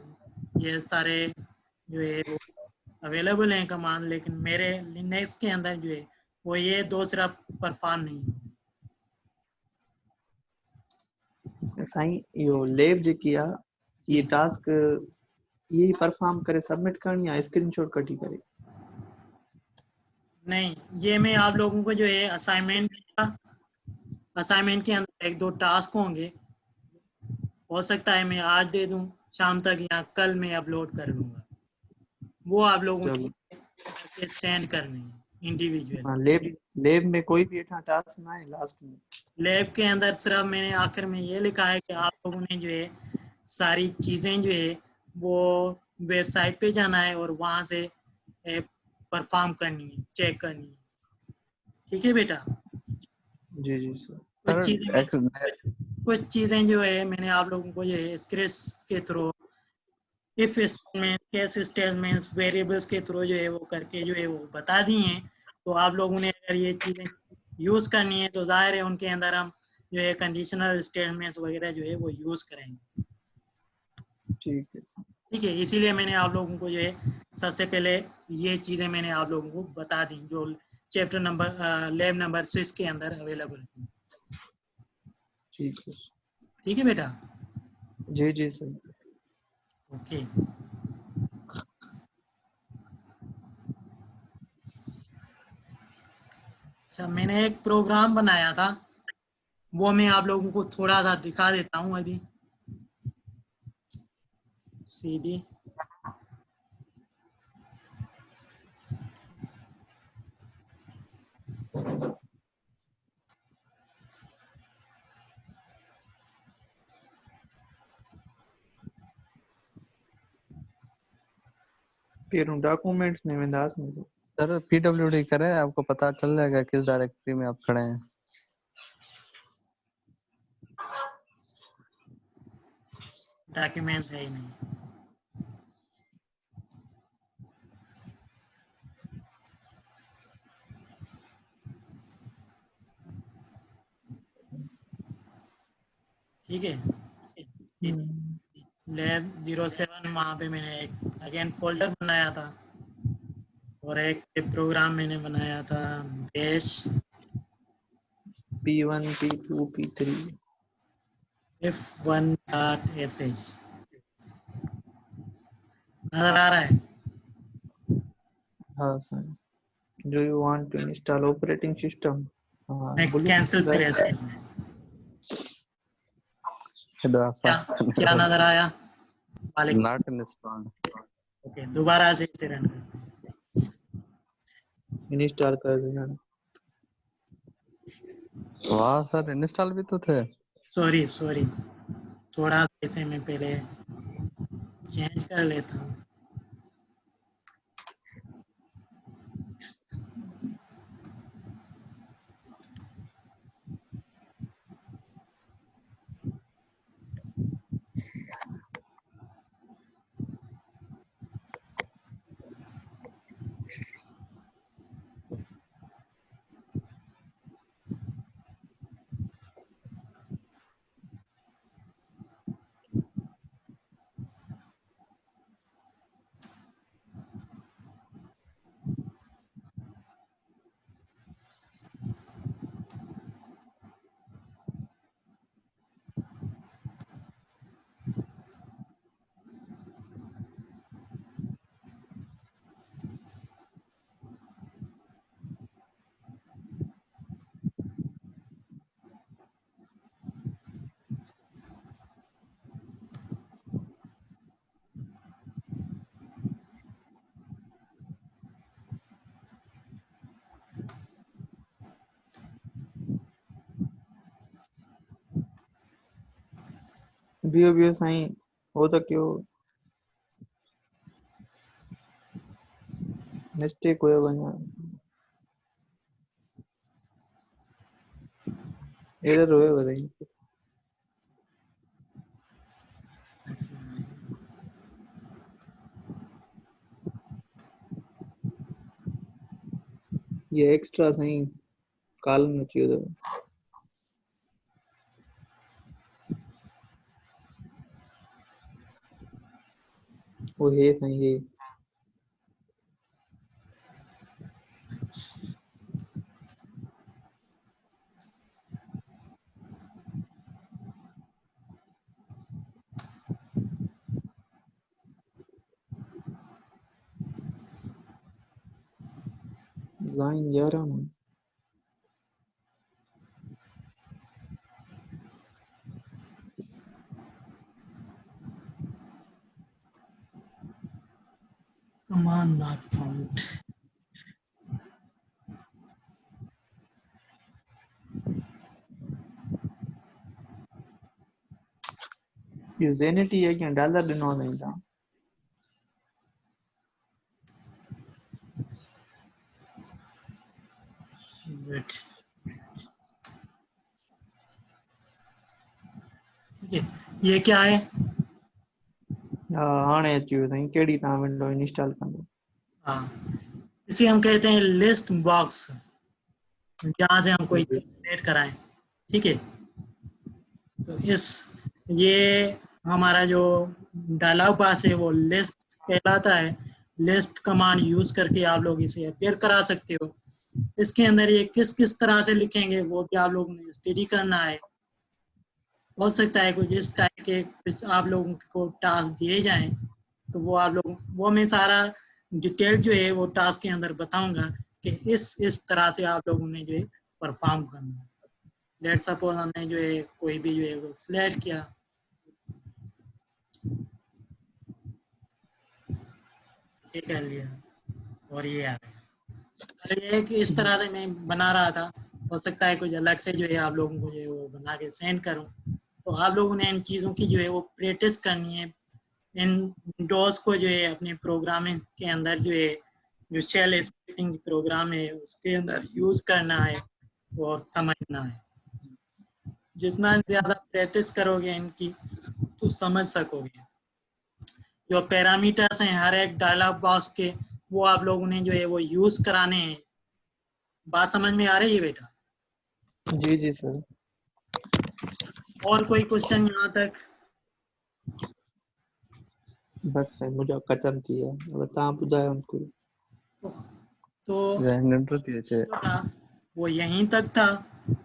ये सारे जो है वो अवेलेबल हैं कमांड, लेकिन मेरे लिनक्स के अंदर जो है वो ये दो सिर्फ परफॉर्म नहीं है। साईं यो लैब जेकी आ ये टास्क ये परफॉर्म करे सबमिट करनी या स्क्रीनशॉट कटी करे? नहीं, ये मैं आप लोगों को जो है असाइनमेंट के अंदर 1-2 टास्क होंगे, हो सकता है मैं आज दे दूं शाम तक या कल मैं अपलोड कर लूंगा, वो आप लोगों चलो के सेंड करने हैं इंडिविजुअल। हाँ, लैब में कोई भी इतना टास्क ना है लास्ट में। लैब के अंदर सिर्फ मैंने आखिर में ये लिखा है कि आप लोगों ने जो है सारी चीज़ें जो है वो वेबसाइट पे जाना है और वहाँ से परफॉर्म करनी है, चेक करनी है। ठीक है बेटा? जी जी सर। कुछ चीज़ें जो है मैंने आप लोगों को ये स्क्रिप्ट के through, if statement, case statements, variables के थ्रू जो है वो करके जो है वो बता दी हैं। तो आप लोगों ने अगर ये चीज़ें यूज़ करनी है तो जाहिर है उनके अंदर हम जो है कंडीशनल स्टेटमेंट्स वगैरह जो है वो यूज़ करेंगे। ठीक है सर। ठीक है, इसीलिए मैंने आप लोगों को जो है सबसे पहले ये चीज़ें मैंने आप लोगों को बता दी जो चैप्टर नंबर लैब नंबर 6 के अंदर अवेलेबल थी। ठीक है ठीक है बेटा? जी जी सर। ओके। अच्छा, मैंने एक प्रोग्राम बनाया था, वो मैं आप लोगों को थोड़ा सा दिखा देता हूँ अभी। CD फिर डॉक्यूमेंट्स में वेंदास में सर PWD करें, आपको पता चल जाएगा किस डायरेक्टरी में आप खड़े हैं। डॉक्यूमेंट्स है ही नहीं। ठीक है, लैब 07 वहाँ पे मैंने एक अगेन फोल्डर बनाया था और एक प्रोग्राम मैंने बनाया था बेश P1 P2 P3 F1.sh। नजर आ रहा है? हाँ sir. Do you want to install operating system? हाँ मैं ब्लू कैंसिल प्रेस करना है। क्या नजर आया? Not installed. ओके, दोबारा से इसे रन करते हैं। इंस्टॉल कर देना। वाह सर, इंस्टॉल भी तो थे। सॉरी, थोड़ा इसे मैं पहले चेंज कर लेता हूँ। बीओ साईं हो तो क्यों मिस्टेक हुआ बना एरर हुए बताइए। ये एक्स्ट्रा सही कॉलम में चाहिए था। वो है सही है। लाइन 11 में command not found. ये जेनिटी है कि डॉलर डिनोमिनेटर था Good. ठीक है, ये क्या है? हाणे अची वियो साईं कहिड़ी तव्हां विंडो इंस्टॉल कंदो हाँ, इसे हम कहते हैं लिस्ट बॉक्स, जहाँ से हम कोई चीज सेलेक्ट कराएं। ठीक है, तो ये हमारा जो डायलॉग बॉक्स है वो लिस्ट कहलाता है। लिस्ट कमांड यूज करके आप लोग इसे अपेयर करा सकते हो। इसके अंदर ये किस किस तरह से लिखेंगे वो भी आप लोगों ने स्टडी करना है। हो सकता है कुछ इस टाइप के कुछ आप लोगों को टास्क दिए जाएं, तो वो मैं सारा डिटेल जो है वो टास्क के अंदर बताऊंगा कि इस तरह से आप लोगों ने जो है परफॉर्म करना है। लेट सपोज हमने जो है कोई भी जो है वो सिलेक्ट किया, ये कर लिया और ये आ गया। ये कि इस तरह से मैं बना रहा था, हो सकता है कुछ अलग से जो है आप लोगों को जो है वो बना के सेंड करूं। तो आप लोगों ने इन चीज़ों की जो है वो प्रैक्टिस करनी है। इन डॉस को जो है अपने प्रोग्रामिंग के अंदर जो है जो शेल स्क्रिप्टिंग प्रोग्राम है उसके अंदर यूज़ करना है और समझना है। जितना ज़्यादा प्रैक्टिस करोगे इनकी तो समझ सकोगे। जो पैरामीटर्स हैं हर एक डायलॉग बॉक्स के, वो आप लोगों ने जो है वो यूज़ कराने हैं। बात समझ में आ रही है बेटा? जी जी सर और कोई क्वेश्चन यहाँ तक? बस साईं मुंहिंजो ख़तम थी विया अब तव्हां ॿुधायो मूंखे तो जो था वो यहीं तक था।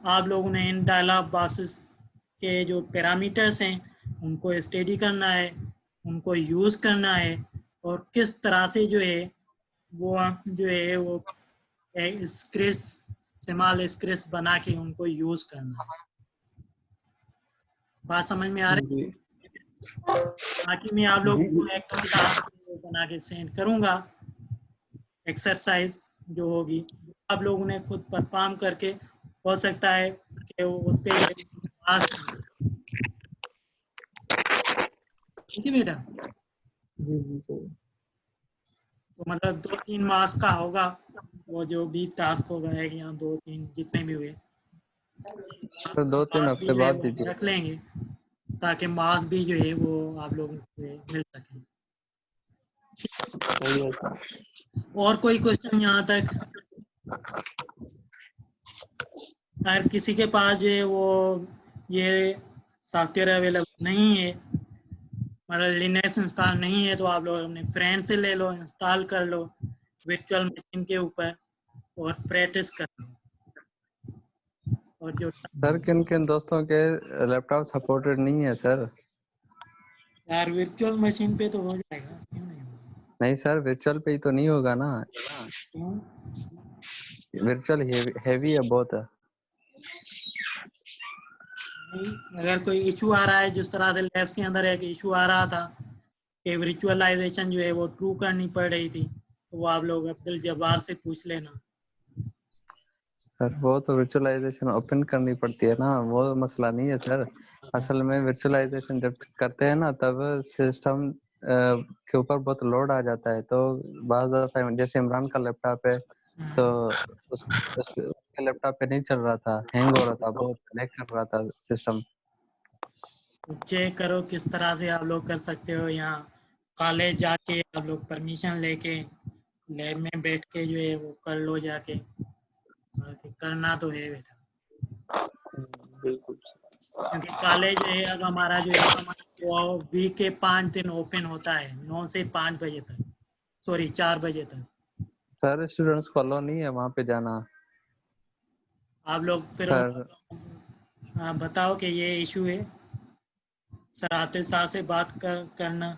आप लोगों ने इन डायलॉग बॉक्सेस के जो पैरामीटर्स हैं उनको स्टडी करना है, उनको यूज़ करना है और किस तरह से जो है वो स्क्रिप्ट स्मॉल स्क्रिप्ट बना के उनको यूज़ करना है। बात समझ में आ रही है? बाकी मैं आप लोगों को एक दो टास्क बना के सेंड करूंगा, एक्सरसाइज जो होगी आप लोगों ने खुद परफॉर्म करके, हो सकता है कि उस पे ठीक है बेटा। जी जी सर तो मतलब 2-3 मार्क्स का होगा वो जो भी टास्क होगा, एक या 2-3 जितने भी हुए तो 2-3 मार्क्स हफ्ते भी है बाद वो दीजिए। रख लेंगे ताकि मार्क्स भी जो है वो आप लोगों को मिल सके। सही है सर और कोई क्वेश्चन यहाँ तक? अगर किसी के पास जो है वो ये सॉफ्टवेयर अवेलेबल नहीं है, मतलब लिनक्स इंस्टॉल नहीं है, तो आप लोग अपने फ्रेंड से ले लो, इंस्टॉल कर लो वर्चुअल मशीन के ऊपर और प्रैक्टिस कर लो। और जो सर किन किन दोस्तों के लैपटॉप सपोर्टेड नहीं है सर? यार वर्चुअल मशीन पे तो हो जाएगा, क्यों नहीं होगा? नहीं सर वर्चुअल पे ही तो नहीं होगा ना, क्यों? वर्चुअल हैवी है बहुत। नहीं, अगर कोई इशू आ रहा है जिस तरह से लैब्स के अंदर एक इशू आ रहा था कि वर्चुअलाइजेशन जो है वो ट्रू करनी पड़ रही थी, तो वो आप लोग अब्दुल जब्बार से पूछ लेना। सर वो तो वर्चुअलाइजेशन ओपन करनी पड़ती है ना, वो मसला नहीं है सर। असल में वर्चुअलाइजेशन जब करते हैं ना तब सिस्टम के ऊपर बहुत लोड आ जाता है, तो बाज़ दफ़ा जैसे इमरान का लैपटॉप है तो उसके लैपटॉप पे नहीं चल रहा था, हैंग हो रहा था, बहुत लैग कर रहा था सिस्टम। तो चेक करो किस तरह से आप लोग कर सकते हो। यहाँ कॉलेज जाके आप लोग परमिशन लेके लैब में बैठ के जो है वो कर लो जाके, बाकी करना तो है बेटा, बिल्कुल क्योंकि कॉलेज जो है अब हमारा जो है वो वीक के 5 दिन ओपन होता है, 9 से 5 बजे तक, सॉरी 4 बजे तक। सर स्टूडेंट्स को अलाउ नहीं है वहाँ पे जाना। आप लोग फिर सर बताओ कि ये इशू है, सर आते साथ से बात करना,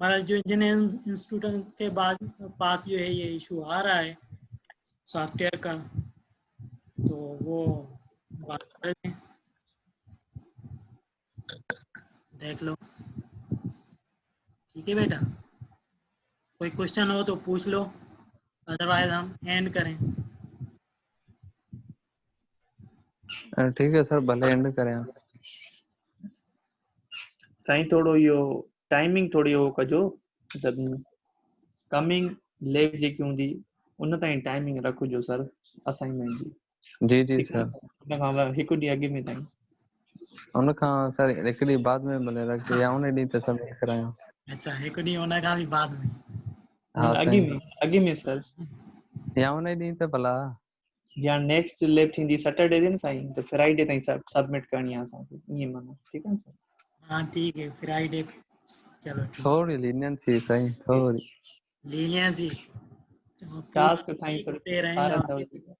मतलब जो जिन इंस्टीट्यूट के पास जो है ये इशू आ रहा है सॉफ्टवेयर का, तो वो बात कर लें, देख लो। ठीक है बेटा, कोई क्वेश्चन हो तो पूछ लो, अदरवाइज हम एंड करें। ठीक है सर, भले एंड करें आप। साईं थोड़ो इहो टाइमिंग थोड़ी हो कजो, मतिलबु कमिंग लेब जेकी हूंदी उन ताईं टाइमिंग रखिजो सर असाइनमेंट जी। जी जी ठीकु आहे, सर। उन खां हिकु ॾींहुं अॻु में ताईं। उन खां सर हिकु ॾींहुं बाद में भले रखिजो, या उन ॾींहुं ते सबमिट करायो। अच्छा, हिकु ॾींहुं हुन खां बि बाद में। हाँ अॻु साईं, में, अॻु में सर, या उन ॾींहुं ते भला। या नेक्स्ट लैब थींदी सैटरडे ते न साईं, त फ्राइडे ताईं सबमिट करणी आहे असांखे, ईअं माना। ठीकु आहे न सर? हाँ ठीक है, फ्राइडे, चलो ठीक। थोड़ी लीनियंसी साईं, थोड़ी लीनियंसी टास्क साईं सर दे रहे हैं 12 आप। दफ़ा।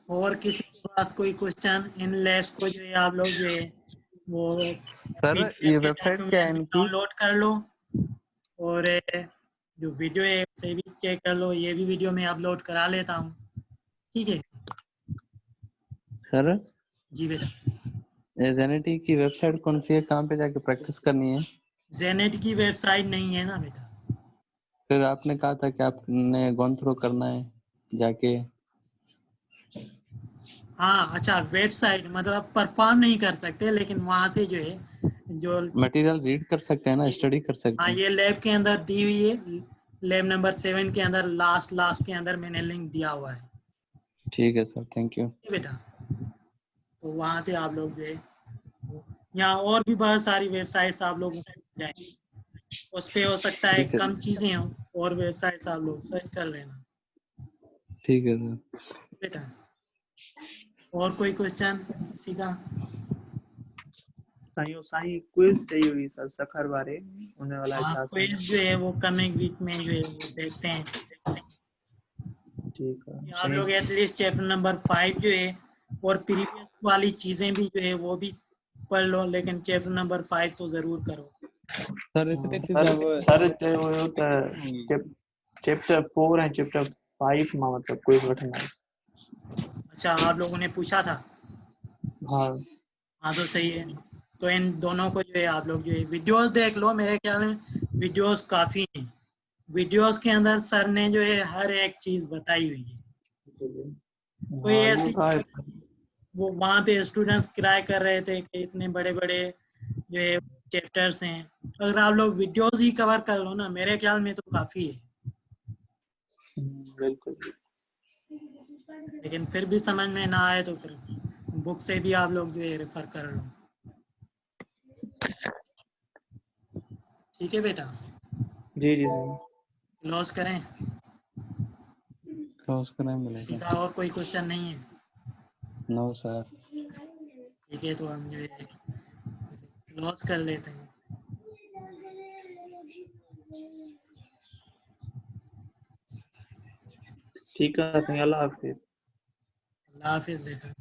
और किसी के पास कोई क्वेश्चन इन लेस को जो है आप लोग जो है वो सर ये PDF के वेबसाइट क्या है डॉक्यूमेंट इनकी? डाउनलोड कर लो, और जो वीडियो है उसे भी चेक कर लो, ये भी वीडियो में अपलोड करा लेता हूँ। ठीक है सर जी बेटा। ये जेनेटी की वेबसाइट कौन सी है, कहाँ पे जाके प्रैक्टिस करनी है? जेनेट की वेबसाइट नहीं है ना बेटा। फिर आपने कहा था कि आपने गॉन थ्रू करना है जाके। हाँ अच्छा, वेबसाइट मतलब परफॉर्म नहीं कर सकते, लेकिन वहाँ से जो है जो मटेरियल रीड कर सकते हैं ना, स्टडी कर सकते हाँ हैं। ये लैब के अंदर दी हुई है, लैब नंबर 7 के अंदर लास्ट के अंदर मैंने लिंक दिया हुआ है। ठीक है सर, थैंक यू। ठीक है बेटा, तो वहाँ से आप लोग जो है, यहाँ और भी बहुत सारी वेबसाइट्स आप लोग जाएंगे, उस पे हो सकता है ठीक है कम चीज़ें हों, और वेबसाइट्स आप लोग सर्च कर लेना। ठीक है सर। बेटा और कोई क्वेश्चन किसी का? साईं क्विज चाहिए हुई सर सखर वारे, उन वाला हाँ छा क्विज जो है वो कमिंग वीक में जो है वो देखते हैं। ठीक है आप साईं। लोग एटलीस्ट चैप्टर नंबर 5 जो है और प्रीवियस वाली चीज़ें भी जो है वो भी पढ़ लो, लेकिन चैप्टर नंबर 5 तो ज़रूर करो। सर इतनी चीजें सर अब सर चयो हुयो त चैप्टर 4 ऐं चैप्टर 5 मां मतिलबु क्विज वठंदा आहियूं। अच्छा, आप लोगों ने पूछा था? हाँ हाँ तो सही है, तो इन दोनों को जो है आप लोग जो है वीडियोस देख लो, मेरे ख्याल में वीडियोस काफ़ी हैं। वीडियोस के अंदर सर ने जो है हर एक चीज़ बताई हुई है। कोई हाँ ऐसी वो था। वो वहाँ पे स्टूडेंट्स किराए कर रहे थे कि इतने बड़े बड़े जो है चैप्टर्स हैं, अगर आप लोग वीडियोस ही कवर कर लो ना, मेरे ख्याल में तो काफ़ी है। बिल्कुल। लेकिन फिर भी समझ में ना आए तो फिर बुक से भी आप लोग जो है रेफर कर लो। ठीक है बेटा, जी जी सर। क्लोज करें? क्लोज करना किसी मिलेगा। का और कोई क्वेश्चन नहीं है? No sir. ठीक है, तो हम जो है क्लोज कर लेते हैं। ठीक है साईं, अल्लाह हाफिज़। अल्लाह हाफिज़ बेटा।